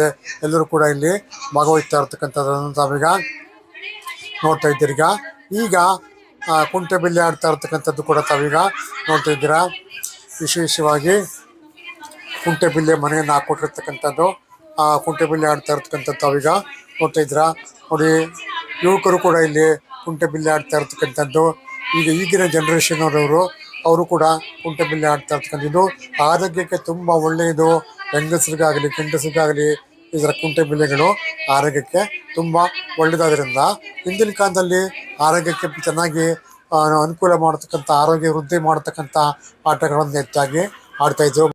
ಎಲ್ಲರೂ ಕೂಡ ಇಲ್ಲಿ ಭಾಗವಹಿಸ್ತಾ ಇರ್ತಕ್ಕಂಥದ್ದನ್ನು ತಾವೀಗ ನೋಡ್ತಾ ಇದ್ದೀರಿ. ಈಗ ಕುಂಟೆಬಿಲ್ಲೆ ಆಡ್ತಾ ಇರ್ತಕ್ಕಂಥದ್ದು ಕೂಡ ತಾವೀಗ ನೋಡ್ತಾ ಇದ್ದೀರಾ. ವಿಶೇಷವಾಗಿ ಕುಂಟೆಬಿಲ್ಲೆ ಮನೆಯನ್ನು ಹಾಕ್ಕೊಟ್ಟಿರ್ತಕ್ಕಂಥದ್ದು, ಕುಂಟೆಬಿಲ್ಲೆ ಆಡ್ತಾ ಇರ್ತಕ್ಕಂಥದ್ದು ತಾವೀಗ ನೋಡ್ತಾ ಇದ್ದೀರಾ. ನೋಡಿ, ಯುವಕರು ಕೂಡ ಇಲ್ಲಿ ಕುಂಟೆಬಿಲ್ಲೆ ಆಡ್ತಾ ಇರ್ತಕ್ಕಂಥದ್ದು. ಈಗಿನ ಜನ್ರೇಷನ್ ಅವರು ಕೂಡ ಕುಂಟೆಬಿಲ್ಲೆ ಆಡ್ತಾ ಇರ್ತಕ್ಕಂಥದ್ದು ಆರೋಗ್ಯಕ್ಕೆ ತುಂಬ ಒಳ್ಳೆಯದು. ಹೆಂಗಸರಿಗಾಗಲಿ ಗಂಡಸರಿಗಾಗಲಿ ಇದರ ಕುಂಟೆಬಿಲ್ಲೆಗಳು ಆರೋಗ್ಯಕ್ಕೆ ತುಂಬ ಒಳ್ಳೆಯದಾದ್ರಿಂದ ಹಿಂದಿನ ಕಾಲದಲ್ಲಿ ಆರೋಗ್ಯಕ್ಕೆ ಚೆನ್ನಾಗಿ ಅನುಕೂಲ ಮಾಡತಕ್ಕಂಥ, ಆರೋಗ್ಯ ವೃದ್ಧಿ ಮಾಡತಕ್ಕಂಥ ಆಟಗಳನ್ನು ಹೆಚ್ಚಾಗಿ ಆಡ್ತಾಯಿದ್ರು.